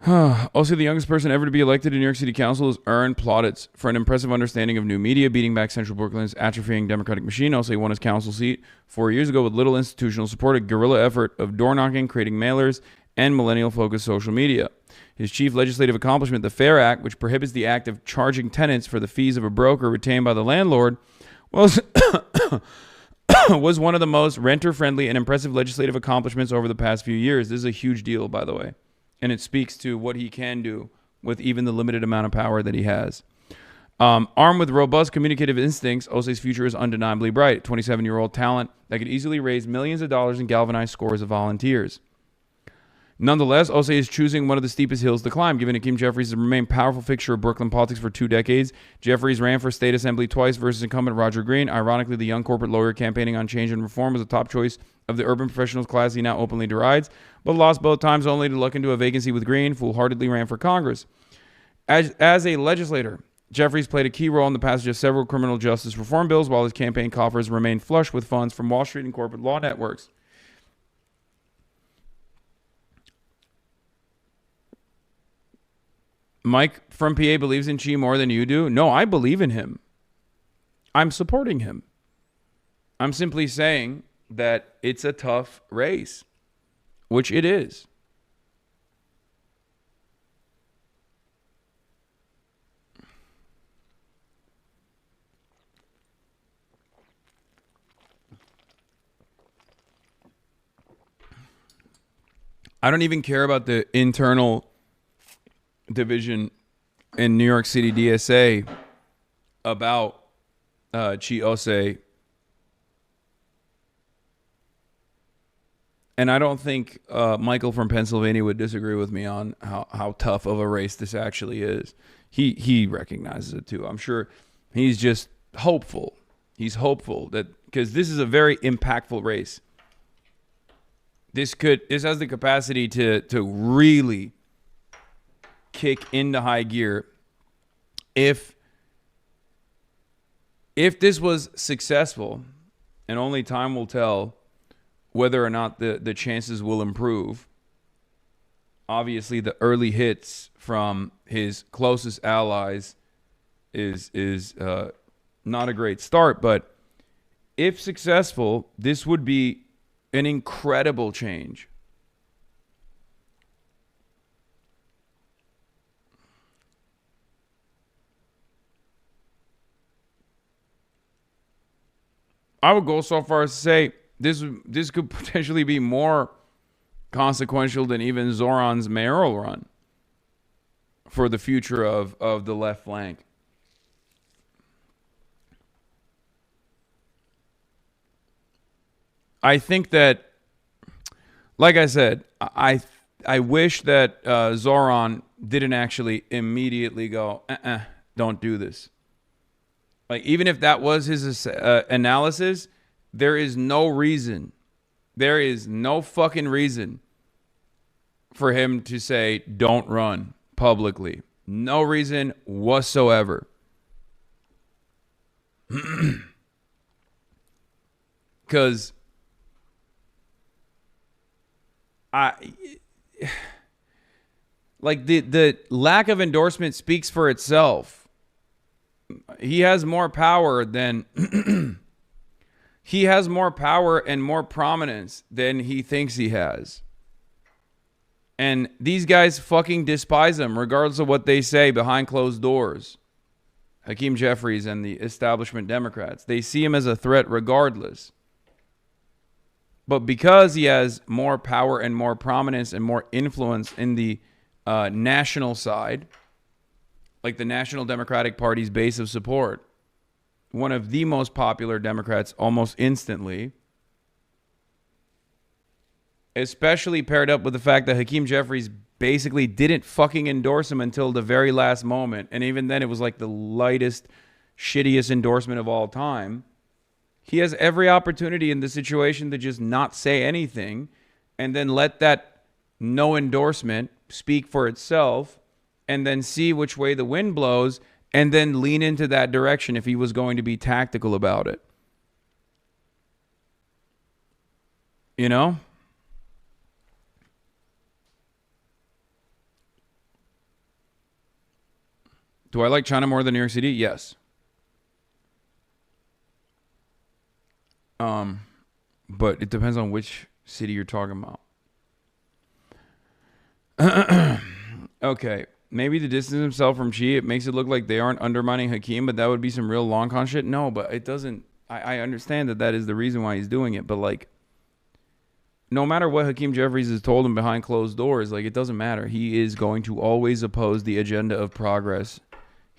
Also, the youngest person ever to be elected in New York City Council is earned plaudits for an impressive understanding of new media, beating back Central Brooklyn's atrophying Democratic machine. Also, he won his council seat 4 years ago with little institutional support, a guerrilla effort of door knocking, creating mailers, and millennial-focused social media. His chief legislative accomplishment, the FAIR Act, which prohibits the act of charging tenants for the fees of a broker retained by the landlord, was one of the most renter-friendly and impressive legislative accomplishments over the past few years. This is a huge deal, by the way. And it speaks to what he can do with even the limited amount of power that he has. Armed with robust communicative instincts, Osei's future is undeniably bright. 27-year-old talent that could easily raise millions of dollars and galvanize scores of volunteers. Nonetheless, Osei is choosing one of the steepest hills to climb, given Hakeem Jeffries has remained a powerful fixture of Brooklyn politics for 2 decades. Jeffries ran for state assembly twice versus incumbent Roger Green. Ironically, the young corporate lawyer campaigning on change and reform was a top choice of the urban professionals class he now openly derides, but lost both times only to luck into a vacancy with Green, foolhardily ran for Congress. As a legislator, Jeffries played a key role in the passage of several criminal justice reform bills, while his campaign coffers remained flush with funds from Wall Street and corporate law networks. Mike from PA believes in Chi more than you do. No, I believe in him. I'm supporting him. I'm simply saying that it's a tough race, which it is. I don't even care about the internal division in New York City DSA about Chi Osei. And I don't think Michael from Pennsylvania would disagree with me on how tough of a race this actually is. He recognizes it too. I'm sure he's just hopeful. He's hopeful that because this is a very impactful race. This has the capacity to really kick into high gear if this was successful, and only time will tell whether or not the chances will improve. Obviously, the early hits from his closest allies is not a great start, but if successful, this would be an incredible change. I would go so far as to say this could potentially be more consequential than even Zohran's mayoral run for the future of the left flank. I think that, like I said, I wish that Zohran didn't actually immediately go, don't do this. Like, even if that was his analysis, there is no reason. There is no fucking reason for him to say, don't run publicly. No reason whatsoever. Because the lack of endorsement speaks for itself. He has more power than he has more power and more prominence than he thinks he has. And these guys fucking despise him regardless of what they say behind closed doors. Hakeem Jeffries and the establishment Democrats, they see him as a threat regardless. But because he has more power and more prominence and more influence in the national side, like the National Democratic Party's base of support, one of the most popular Democrats almost instantly, especially paired up with the fact that Hakeem Jeffries basically didn't fucking endorse him until the very last moment. And even then, it was like the lightest, shittiest endorsement of all time. He has every opportunity in the situation to just not say anything and then let that no endorsement speak for itself and then see which way the wind blows and then lean into that direction if he was going to be tactical about it. You know? Do I like China more than New York City? Yes. But it depends on which city you're talking about. Okay. Maybe to distance himself from Xi, it makes it look like they aren't undermining Hakeem, but that would be some real long con shit. No, but it doesn't. I understand that is the reason why he's doing it, but like, no matter what Hakeem Jeffries has told him behind closed doors, like, it doesn't matter. He is going to always oppose the agenda of progress.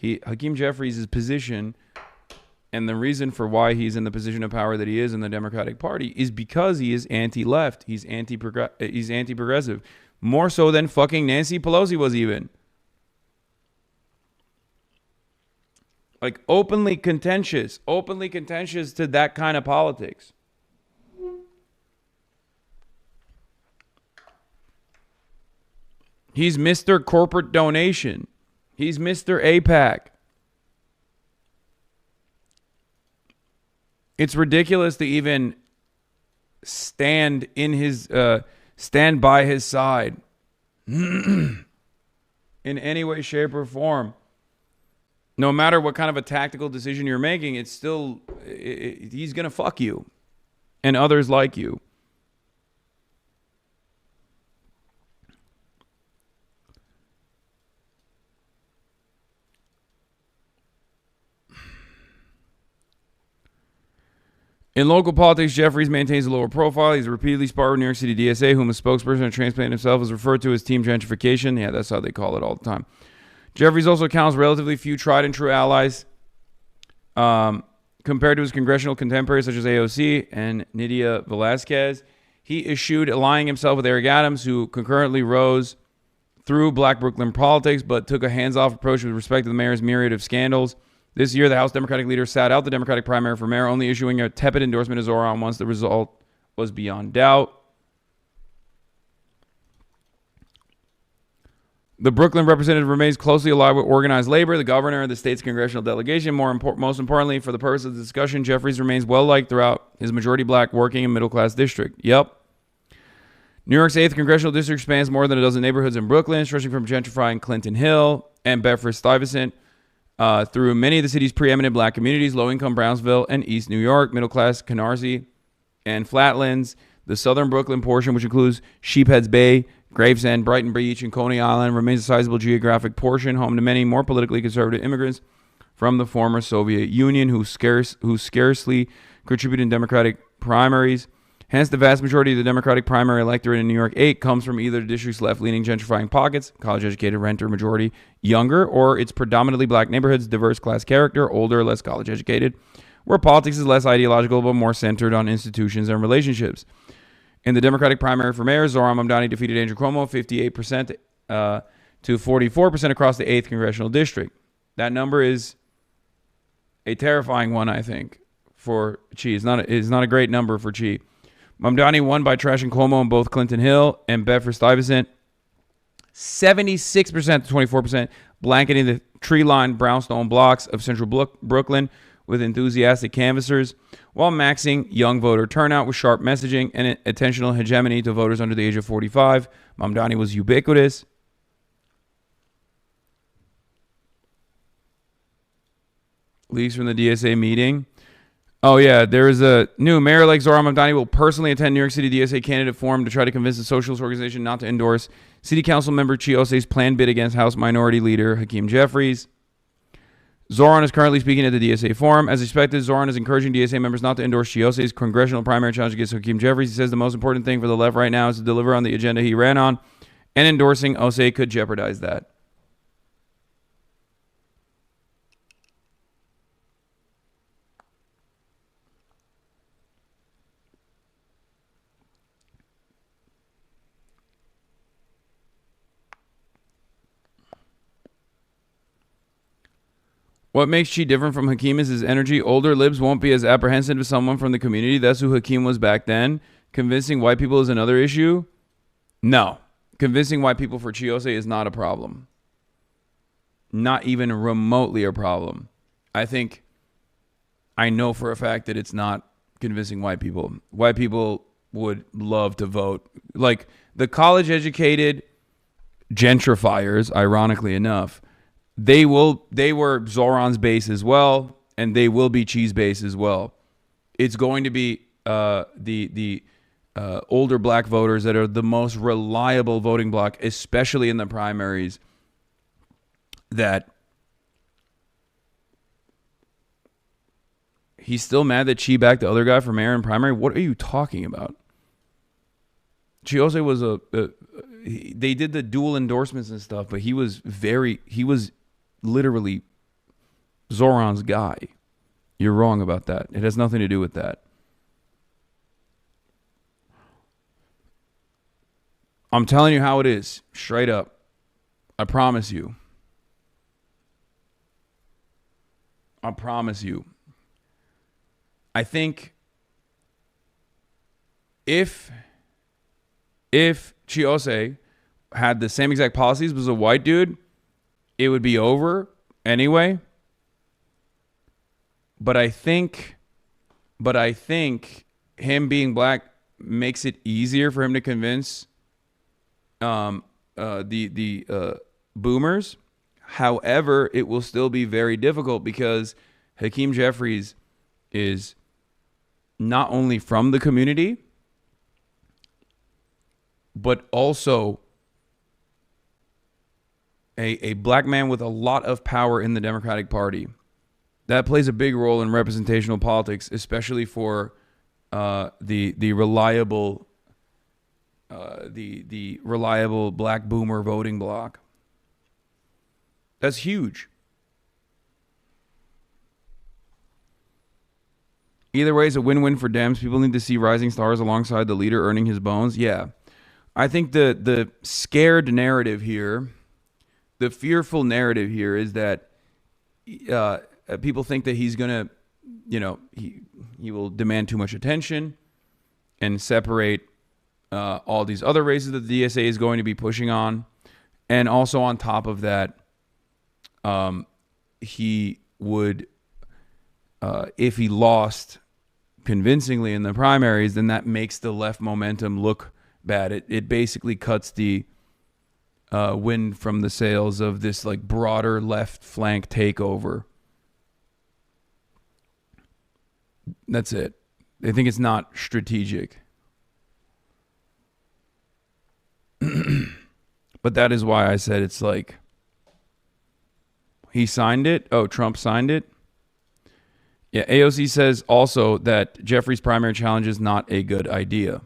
Hakeem Jeffries' position and the reason for why he's in the position of power that he is in the Democratic Party is because he is anti-left. He's anti-progressive. More so than fucking Nancy Pelosi was even. Like, openly contentious to that kind of politics. He's Mr. Corporate Donation. He's Mr. APAC. It's ridiculous to even stand by his side in any way, shape, or form. No matter what kind of a tactical decision you're making, it's still, he's going to fuck you and others like you. In local politics, Jeffries maintains a lower profile. He's repeatedly sparred with New York City DSA, whom a spokesperson and transplant himself is referred to as team gentrification. Yeah, that's how they call it all the time. Jeffries also counts relatively few tried and true allies compared to his congressional contemporaries such as AOC and Nydia Velázquez. He eschewed allying himself with Eric Adams, who concurrently rose through Black Brooklyn politics, but took a hands-off approach with respect to the mayor's myriad of scandals. This year, the House Democratic leader sat out the Democratic primary for mayor, only issuing a tepid endorsement of Zohran once the result was beyond doubt. The Brooklyn representative remains closely allied with organized labor, the governor, and the state's congressional delegation. Most importantly, for the purpose of the discussion, Jeffries remains well-liked throughout his majority black working and middle-class district. Yep. New York's 8th congressional district spans more than a dozen neighborhoods in Brooklyn, stretching from gentrifying Clinton Hill and Bedford-Stuyvesant through many of the city's preeminent black communities, low-income Brownsville and East New York, middle-class Canarsie and Flatlands, the southern Brooklyn portion, which includes Sheepheads Bay, Gravesend, Brighton Beach, and Coney Island, remains a sizable geographic portion, home to many more politically conservative immigrants from the former Soviet Union who scarcely contribute in Democratic primaries. Hence, the vast majority of the Democratic primary electorate in New York 8 comes from either the district's left-leaning gentrifying pockets, college-educated renter majority, younger, or its predominantly black neighborhoods, diverse class character, older, less college-educated, where politics is less ideological but more centered on institutions and relationships. In the Democratic primary for mayor, Zohran Mamdani defeated Andrew Cuomo 58% to 44% across the 8th congressional district. That number is a terrifying one, I think, for Chi. It's not a great number for Chi. Mamdani won by trashing Cuomo in both Clinton Hill and Bedford-Stuyvesant, 76% to 24%, blanketing the tree-lined brownstone blocks of central Brooklyn, with enthusiastic canvassers, while maxing young voter turnout with sharp messaging and attentional hegemony to voters under the age of 45. Mamdani was ubiquitous. Leaks from the DSA meeting. Oh, yeah, there is a new mayor like Zohran Mamdani will personally attend New York City DSA candidate forum to try to convince the socialist organization not to endorse City Council member Chiose's planned bid against House Minority Leader Hakeem Jeffries. Zohran is currently speaking at the DSA forum. As expected, Zohran is encouraging DSA members not to endorse Chiose's congressional primary challenge against Hakeem Jeffries. He says the most important thing for the left right now is to deliver on the agenda he ran on, and endorsing Osei could jeopardize that. What makes Chi different from Hakeem is his energy. Older libs won't be as apprehensive as someone from the community. That's who Hakeem was back then. Convincing white people is another issue. No. Convincing white people for Chiose is not a problem. Not even remotely a problem. I know for a fact that it's not convincing white people. White people would love to vote. Like the college-educated gentrifiers, ironically enough, they were Zoran's base as well, and they will be Chi's base as well. It's going to be the older black voters that are the most reliable voting bloc, especially in the primaries, that he's still mad that Chi backed the other guy for mayor in primary. What are you talking about? Chiose was they did the dual endorsements and stuff, but he was literally Zoran's guy. You're wrong about that. It has nothing to do with that. I'm telling you how it is, straight up. I promise you. I promise you. I think if Chiose had the same exact policies but was a white dude, it would be over anyway. But I think him being black makes it easier for him to convince the boomers. However, it will still be very difficult because Hakeem Jeffries is not only from the community, but also a black man with a lot of power in the Democratic Party. That plays a big role in representational politics, especially for the reliable black boomer voting bloc. That's huge. Either way, it's a win-win for Dems. People need to see rising stars alongside the leader earning his bones. Yeah. I think the scared narrative here, the fearful narrative here is that people think that he's going to, he will demand too much attention and separate all these other races that the DSA is going to be pushing on. And also on top of that, he would, if he lost convincingly in the primaries, then that makes the left momentum look bad. It basically cuts the wind from the sails of this like broader left flank takeover. That's it. They think it's not strategic. But that is why I said it's like he signed it. Oh, Trump signed it. Yeah, AOC says also that Jeffrey's primary challenge is not a good idea.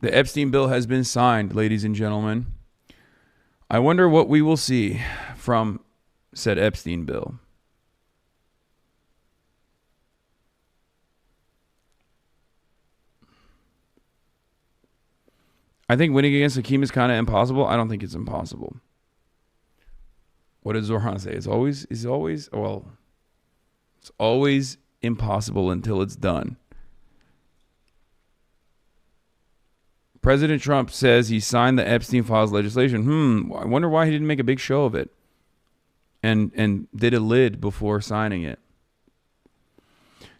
The Epstein bill has been signed, ladies and gentlemen. I wonder what we will see from said Epstein bill. I think winning against Hakeem is kind of impossible. I don't think it's impossible. What did Zohran say? It's always impossible until it's done. President Trump says he signed the Epstein files legislation. I wonder why he didn't make a big show of it. and did a lid before signing it.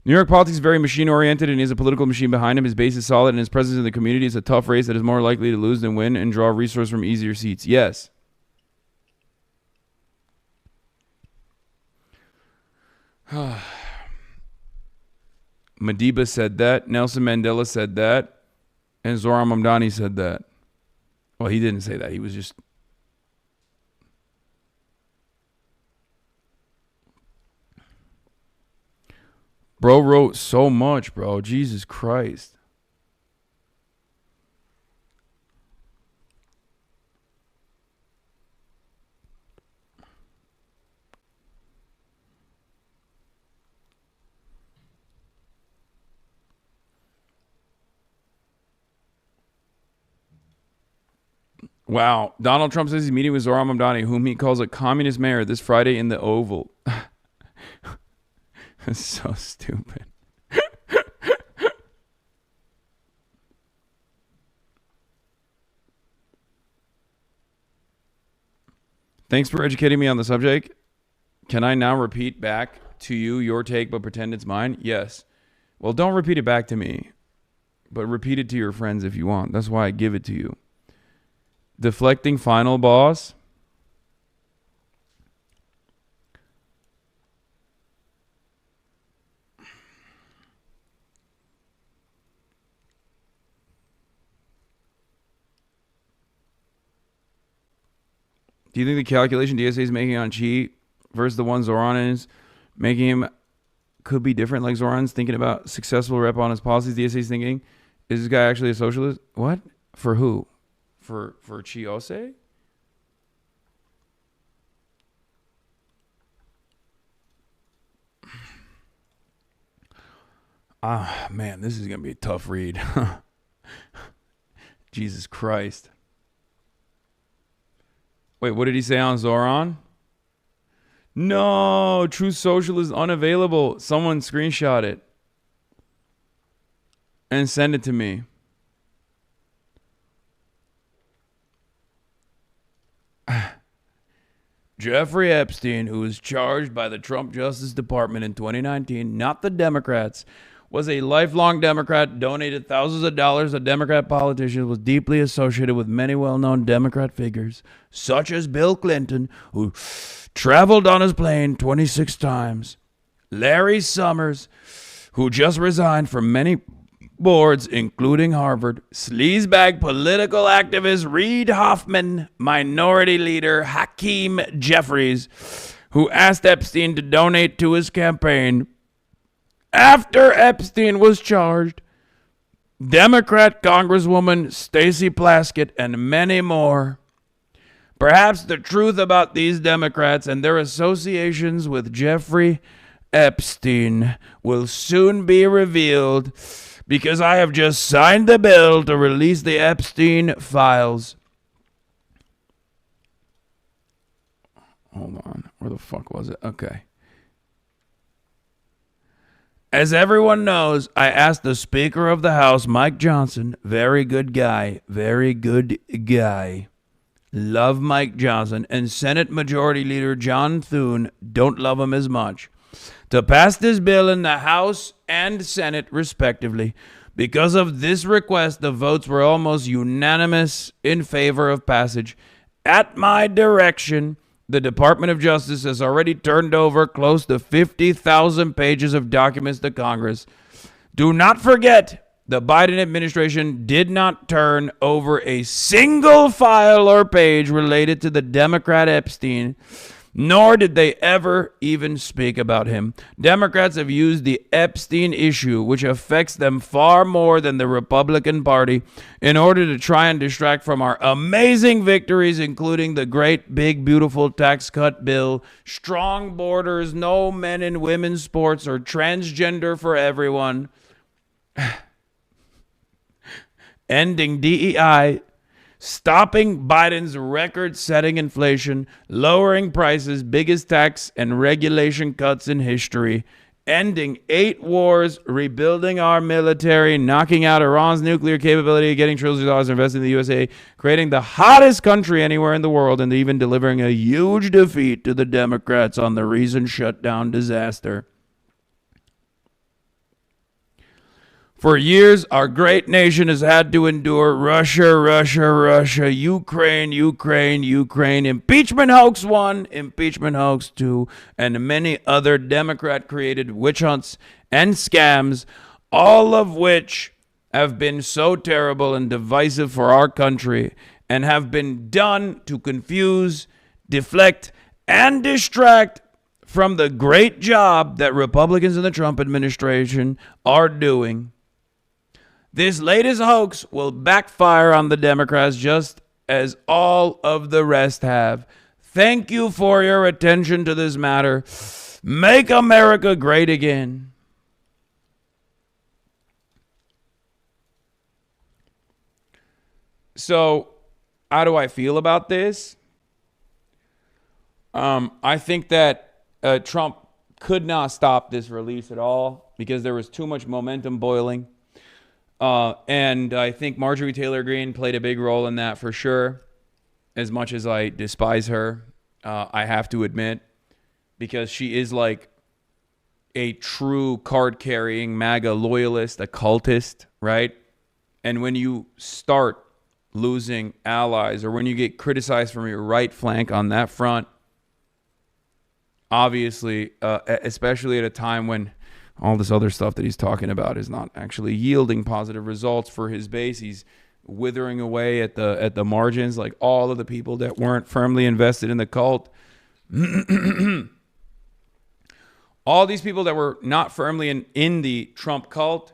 New York politics is very machine-oriented, and he has a political machine behind him. His base is solid, and his presence in the community is a tough race that is more likely to lose than win and draw resources from easier seats. Yes. Madiba said that. Nelson Mandela said that. And Zohran Mamdani said that. Well, he didn't say that. He was just... Bro wrote so much, bro. Jesus Christ. Wow. Donald Trump says he's meeting with Zohran Mamdani, whom he calls a communist mayor, this Friday in the Oval. That's so stupid. Thanks for educating me on the subject. Can I now repeat back to you your take but pretend it's mine? Yes. Well, don't repeat it back to me, but repeat it to your friends if you want. That's why I give it to you. Deflecting final boss. Do you think the calculation DSA is making on Chi versus the one Zohran is making him could be different? Like Zohran's thinking about successful rep on his policies. DSA is thinking, is this guy actually a socialist? What? For who? For Chiose? Ah, man, this is going to be a tough read. Jesus Christ. Wait, what did he say on Zohran? No, True Social is unavailable. Someone screenshot it and send it to me. Jeffrey Epstein, who was charged by the Trump Justice Department in 2019, not the Democrats, was a lifelong Democrat, donated thousands of dollars to Democrat politicians, was deeply associated with many well-known Democrat figures, such as Bill Clinton, who traveled on his plane 26 times, Larry Summers, who just resigned from many boards, including Harvard, sleazebag political activist Reid Hoffman, minority leader Hakeem Jeffries, who asked Epstein to donate to his campaign after Epstein was charged, Democrat Congresswoman Stacey Plaskett, and many more. Perhaps the truth about these Democrats and their associations with Jeffrey Epstein will soon be revealed, because I have just signed the bill to release the Epstein files. Hold on. Where the fuck was it? Okay. As everyone knows, I asked the Speaker of the House, Mike Johnson, very good guy, love Mike Johnson, and Senate Majority Leader John Thune, don't love him as much, to pass this bill in the House and Senate, respectively. Because of this request, the votes were almost unanimous in favor of passage. At my direction, the Department of Justice has already turned over close to 50,000 pages of documents to Congress. Do not forget, the Biden administration did not turn over a single file or page related to the Democrat Epstein, nor did they ever even speak about him. Democrats have used the Epstein issue, which affects them far more than the Republican Party, in order to try and distract from our amazing victories, including the great, big, beautiful tax cut bill, strong borders, no men and women's sports, or transgender for everyone, ending DEI, stopping Biden's record-setting inflation, lowering prices, biggest tax and regulation cuts in history, ending 8 wars, rebuilding our military, knocking out Iran's nuclear capability, getting trillions of dollars invested in the USA, creating the hottest country anywhere in the world, and even delivering a huge defeat to the Democrats on the recent shutdown disaster. For years, our great nation has had to endure Russia, Ukraine, impeachment hoax 1, impeachment hoax 2, and many other Democrat-created witch hunts and scams, all of which have been so terrible and divisive for our country and have been done to confuse, deflect, and distract from the great job that Republicans in the Trump administration are doing. This latest hoax will backfire on the Democrats just as all of the rest have. Thank you for your attention to this matter. Make America great again. So, how do I feel about this? I think that Trump could not stop this release at all because there was too much momentum boiling. And I think Marjorie Taylor Greene played a big role in that for sure. As much as I despise her, I have to admit, because she is like a true card-carrying MAGA loyalist, a cultist, right? And when you start losing allies or when you get criticized from your right flank on that front, obviously, especially at a time when all this other stuff that he's talking about is not actually yielding positive results for his base. He's withering away at the margins, like all of the people that weren't firmly invested in the cult. All these people that were not firmly in the Trump cult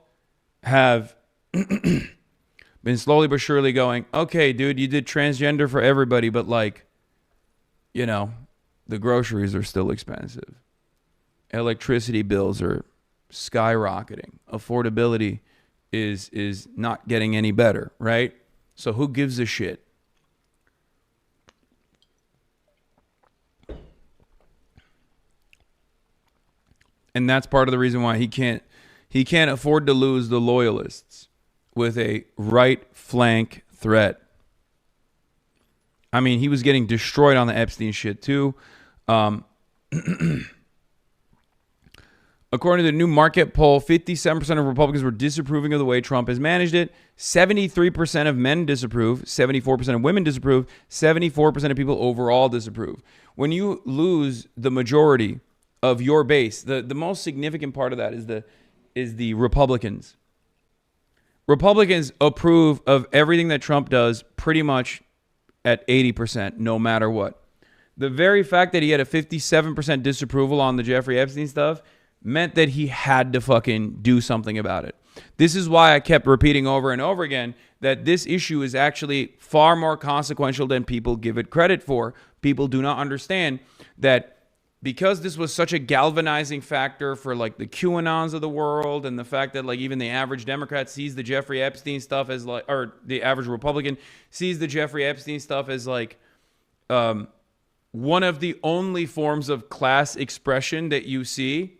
have been slowly but surely going, okay, dude, you did transgender for everybody, but like, you know, the groceries are still expensive. Electricity bills are skyrocketing. Affordability is not getting any better, right? So who gives a shit? And that's part of the reason why he can't afford to lose the loyalists with a right flank threat. I mean, he was getting destroyed on the Epstein shit too. According to the new market poll, 57% of Republicans were disapproving of the way Trump has managed it. 73% of men disapprove. 74% of women disapprove. 74% of people overall disapprove. When you lose the majority of your base, the most significant part of that is the Republicans. Republicans approve of everything that Trump does pretty much at 80%, no matter what. The very fact that he had a 57% disapproval on the Jeffrey Epstein stuff meant that he had to fucking do something about it. This is why I kept repeating over and over again that this issue is actually far more consequential than people give it credit for. People do not understand that because this was such a galvanizing factor for like the QAnons of the world and the fact that like even the average Democrat sees the Jeffrey Epstein stuff as like, or the average Republican sees the Jeffrey Epstein stuff as like one of the only forms of class expression that you see.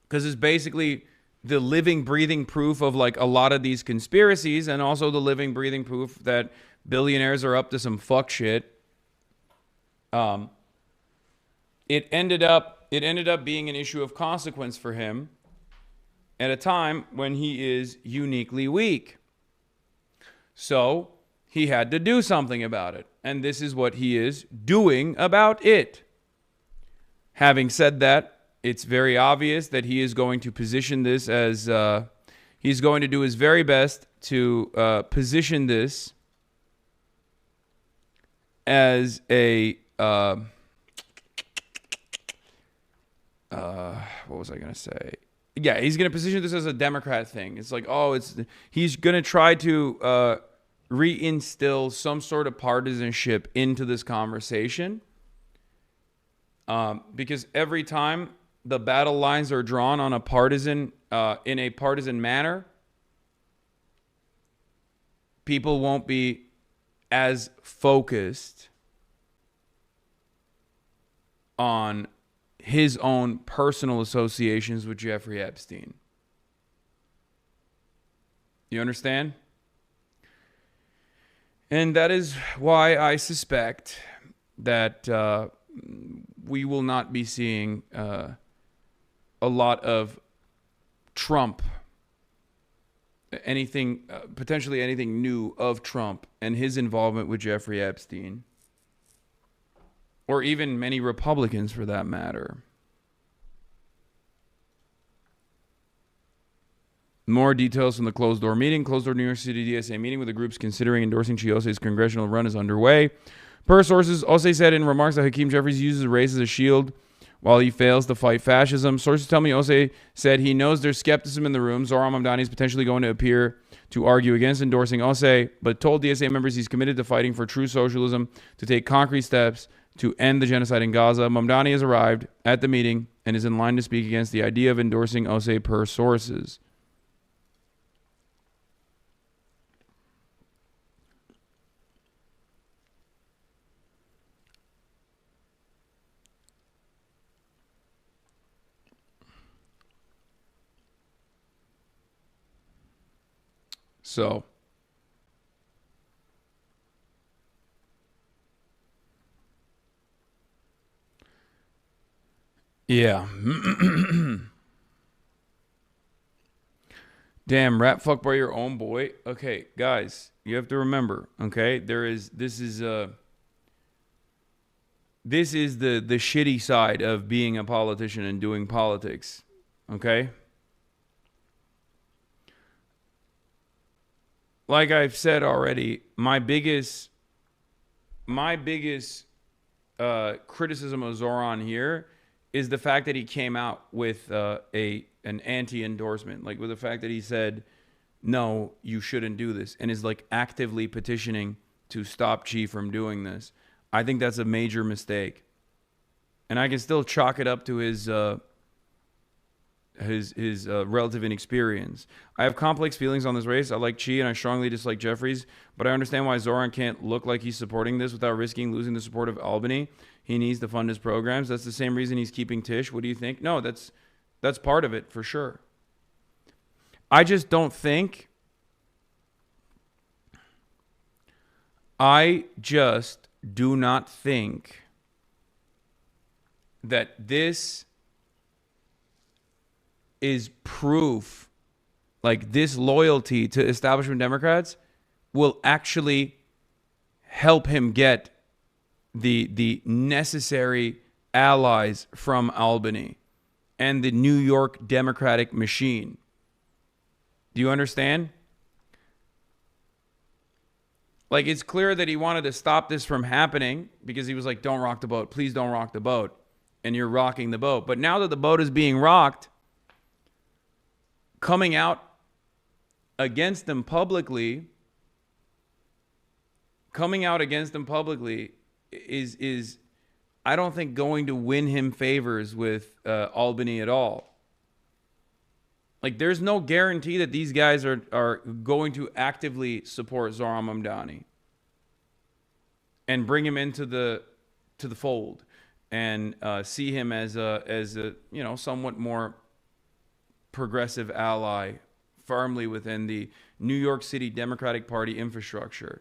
Because it's basically the living, breathing proof of like a lot of these conspiracies, and also the living, breathing proof that billionaires are up to some fuck shit. It ended up being an issue of consequence for him at a time when he is uniquely weak. So he had to do something about it, and this is what he is doing about it. Having said that, it's very obvious that he is going to position this as he's going to do his very best to position this as a what was I going to say? Yeah, he's going to position this as a Democrat thing. It's like, oh, he's going to try to reinstill some sort of partisanship into this conversation, because every time the battle lines are drawn on a partisan, in a partisan manner, people won't be as focused on his own personal associations with Jeffrey Epstein. You understand? And that is why I suspect that we will not be seeing a lot of Trump, potentially anything new of Trump and his involvement with Jeffrey Epstein, or even many Republicans for that matter. More details from the closed-door meeting. Closed-door New York City DSA meeting with the groups considering endorsing Chiose's congressional run is underway. Per sources, Ose said in remarks that Hakeem Jeffries uses race as a shield while he fails to fight fascism. Sources tell me Ose said he knows there's skepticism in the room. Zohran Mamdani is potentially going to appear to argue against endorsing Ose, but told DSA members he's committed to fighting for true socialism, to take concrete steps to end the genocide in Gaza. Mamdani has arrived at the meeting and is in line to speak against the idea of endorsing Ose per sources. So, yeah. Damn, rat fuck by your own boy. Okay, guys, you have to remember, okay? This is the shitty side of being a politician and doing politics, okay? Like I've said already, my biggest criticism of Zohran here is the fact that he came out with an anti-endorsement, like with the fact that he said, no, you shouldn't do this, and is like actively petitioning to stop Xi from doing this. I think that's a major mistake, and I can still chalk it up to his relative inexperience. I have complex feelings on this race. I like Xi and I strongly dislike Jeffries, but I understand why Zohran can't look like he's supporting this without risking losing the support of Albany. He needs to fund his programs. That's the same reason he's keeping Tish. What do you think? No, that's part of it for sure. I just don't think. I just do not think that this is proof, like this loyalty to establishment Democrats will actually help him get the necessary allies from Albany and the New York Democratic machine. Do you understand? Like, it's clear that he wanted to stop this from happening because he was like, don't rock the boat. Please don't rock the boat. And you're rocking the boat. But now that the boat is being rocked, coming out against them publicly is I don't think going to win him favors with Albany at all. Like, there's no guarantee that these guys are going to actively support Zohran Mamdani and bring him into the fold and see him as a somewhat more progressive ally firmly within the New York City Democratic Party infrastructure.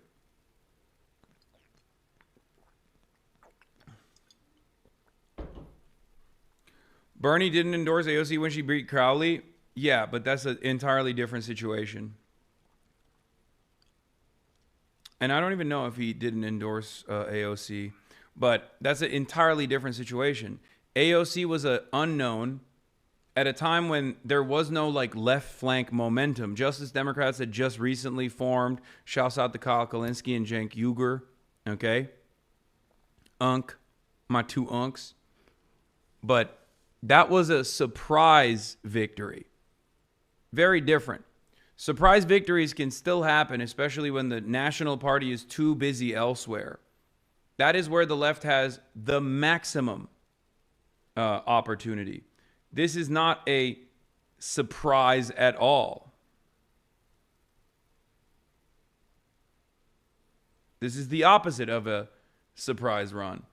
Bernie didn't endorse AOC when she beat Crowley. Yeah, but that's an entirely different situation. And I don't even know if he didn't endorse AOC, but that's an entirely different situation. AOC was an unknown at a time when there was no like left flank momentum. Justice Democrats had just recently formed. Shouts out to Kyle Kalinske and Cenk Uygur. Okay. My two unks. But that was a surprise victory. Very different. Surprise victories can still happen, especially when the national party is too busy elsewhere. That is where the left has the maximum opportunity. This is not a surprise at all. This is the opposite of a surprise run.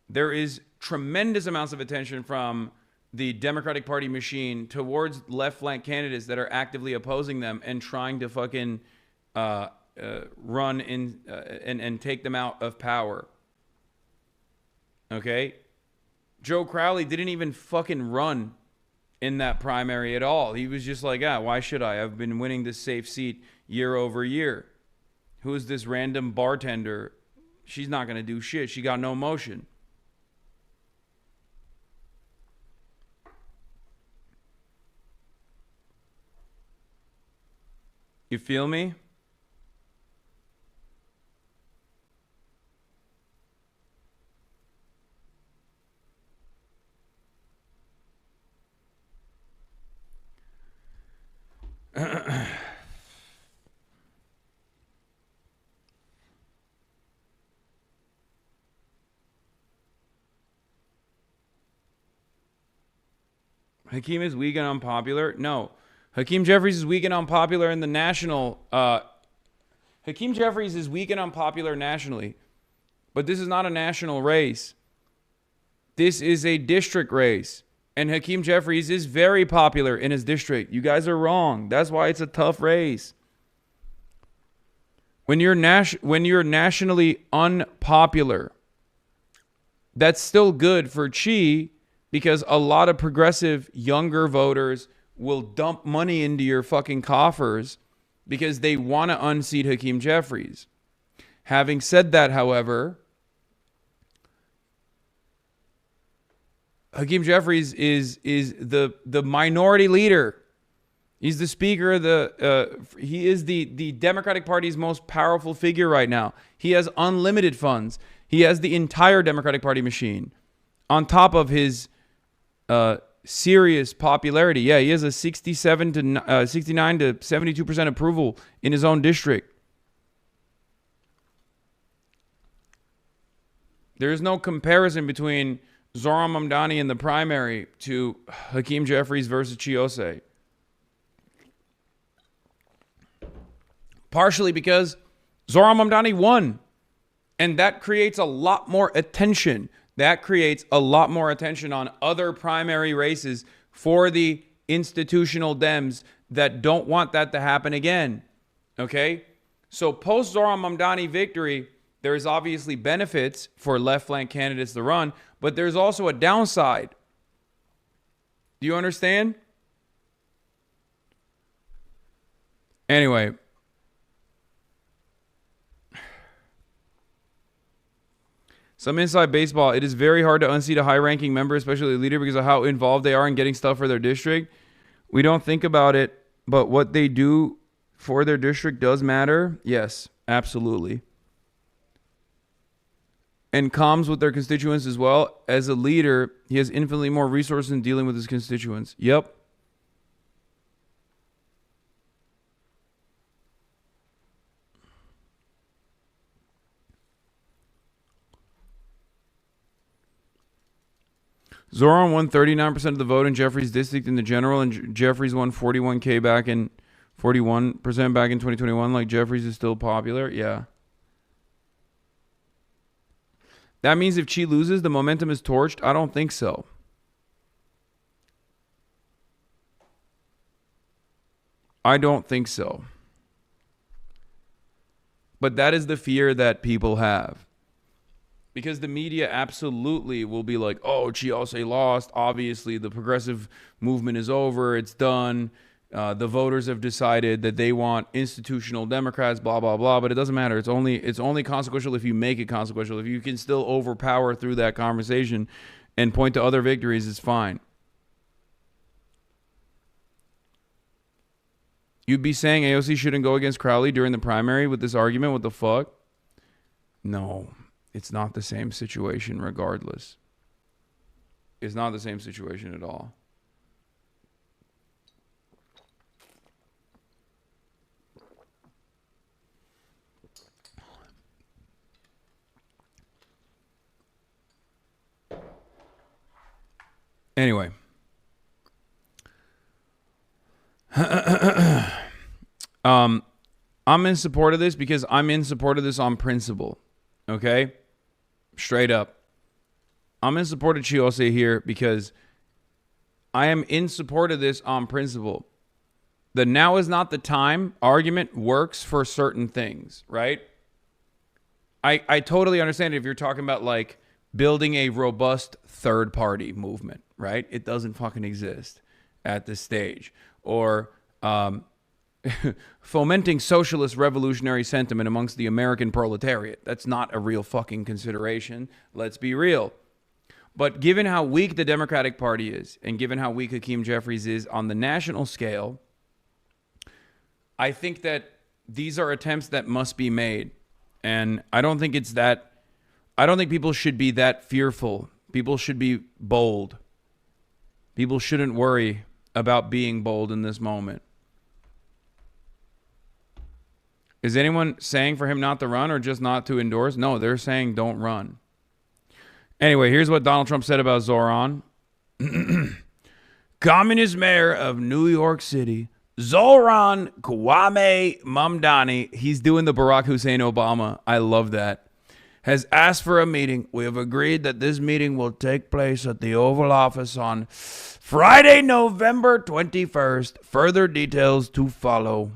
There is tremendous amounts of attention from the Democratic Party machine towards left flank candidates that are actively opposing them and trying to fucking run in and take them out of power. Okay? Joe Crowley didn't even fucking run in that primary at all. He was just like, why should I? I've been winning this safe seat year over year. Who's this random bartender? She's not going to do shit. She got no motion. You feel me? Hakeem is weak and unpopular? No. Hakeem Jeffries is weak and unpopular in the national. Hakeem Jeffries is weak and unpopular nationally. But this is not a national race. This is a district race. And Hakeem Jeffries is very popular in his district. You guys are wrong. That's why it's a tough race. When you're nationally unpopular, that's still good for Chi, because a lot of progressive younger voters will dump money into your fucking coffers because they want to unseat Hakeem Jeffries. Having said that, however, Hakeem Jeffries is the minority leader. He's the speaker of he is the Democratic Party's most powerful figure right now. He has unlimited funds. He has the entire Democratic Party machine on top of his serious popularity. Yeah, he has a 69 to 72% approval in his own district. There is no comparison between Zohran Mamdani in the primary to Hakeem Jeffries versus Chiose. Partially because Zohran Mamdani won. And that creates a lot more attention. That creates a lot more attention on other primary races for the institutional Dems that don't want that to happen again. Okay? So post Zohran Mamdani victory, there's obviously benefits for left flank candidates to run, but there's also a downside. Do you understand? Anyway. Some inside baseball, it is very hard to unseat a high-ranking member, especially a leader, because of how involved they are in getting stuff for their district. We don't think about it, but what they do for their district does matter. Yes, absolutely. And comms with their constituents as well. As a leader, he has infinitely more resources in dealing with his constituents. Yep. Zohran won 39% of the vote in Jeffries' district in the general, and Jeffries won 41% back in 2021. Like, Jeffries is still popular. Yeah. That means if Chi loses, the momentum is torched? I don't think so. I don't think so. But that is the fear that people have. Because the media absolutely will be like, oh, Chiose lost. Obviously, the progressive movement is over. It's done. The voters have decided that they want institutional Democrats, blah, blah, blah. But it doesn't matter. It's only consequential if you make it consequential. If you can still overpower through that conversation and point to other victories, it's fine. You'd be saying AOC shouldn't go against Crowley during the primary with this argument? What the fuck? No. It's not the same situation regardless. It's not the same situation at all. Anyway. I'm in support of this because I'm in support of this on principle. Okay? Straight up. I'm in support of Chiose here because I am in support of this on principle. The now is not the time argument works for certain things, right? I totally understand it if you're talking about like building a robust third party movement, right? It doesn't fucking exist at this stage. Or fomenting socialist revolutionary sentiment amongst the American proletariat. That's not a real fucking consideration. Let's be real. But given how weak the Democratic Party is, and given how weak Hakeem Jeffries is on the national scale, I think that these are attempts that must be made. And I don't think people should be that fearful. People should be bold. People shouldn't worry about being bold in this moment. Is anyone saying for him not to run or just not to endorse? No, they're saying don't run. Anyway, here's what Donald Trump said about Zohran. Communist mayor of New York City, Zohran Kwame Mamdani, he's doing the Barack Hussein Obama. I love that. Has asked for a meeting. We have agreed that this meeting will take place at the Oval Office on Friday, November 21st. Further details to follow.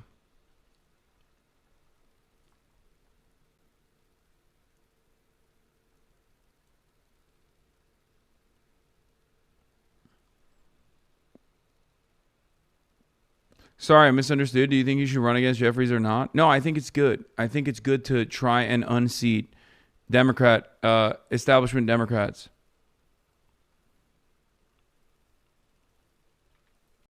Sorry, I misunderstood. Do you think you should run against Jeffries or not? No, I think it's good. I think it's good to try and unseat establishment Democrats.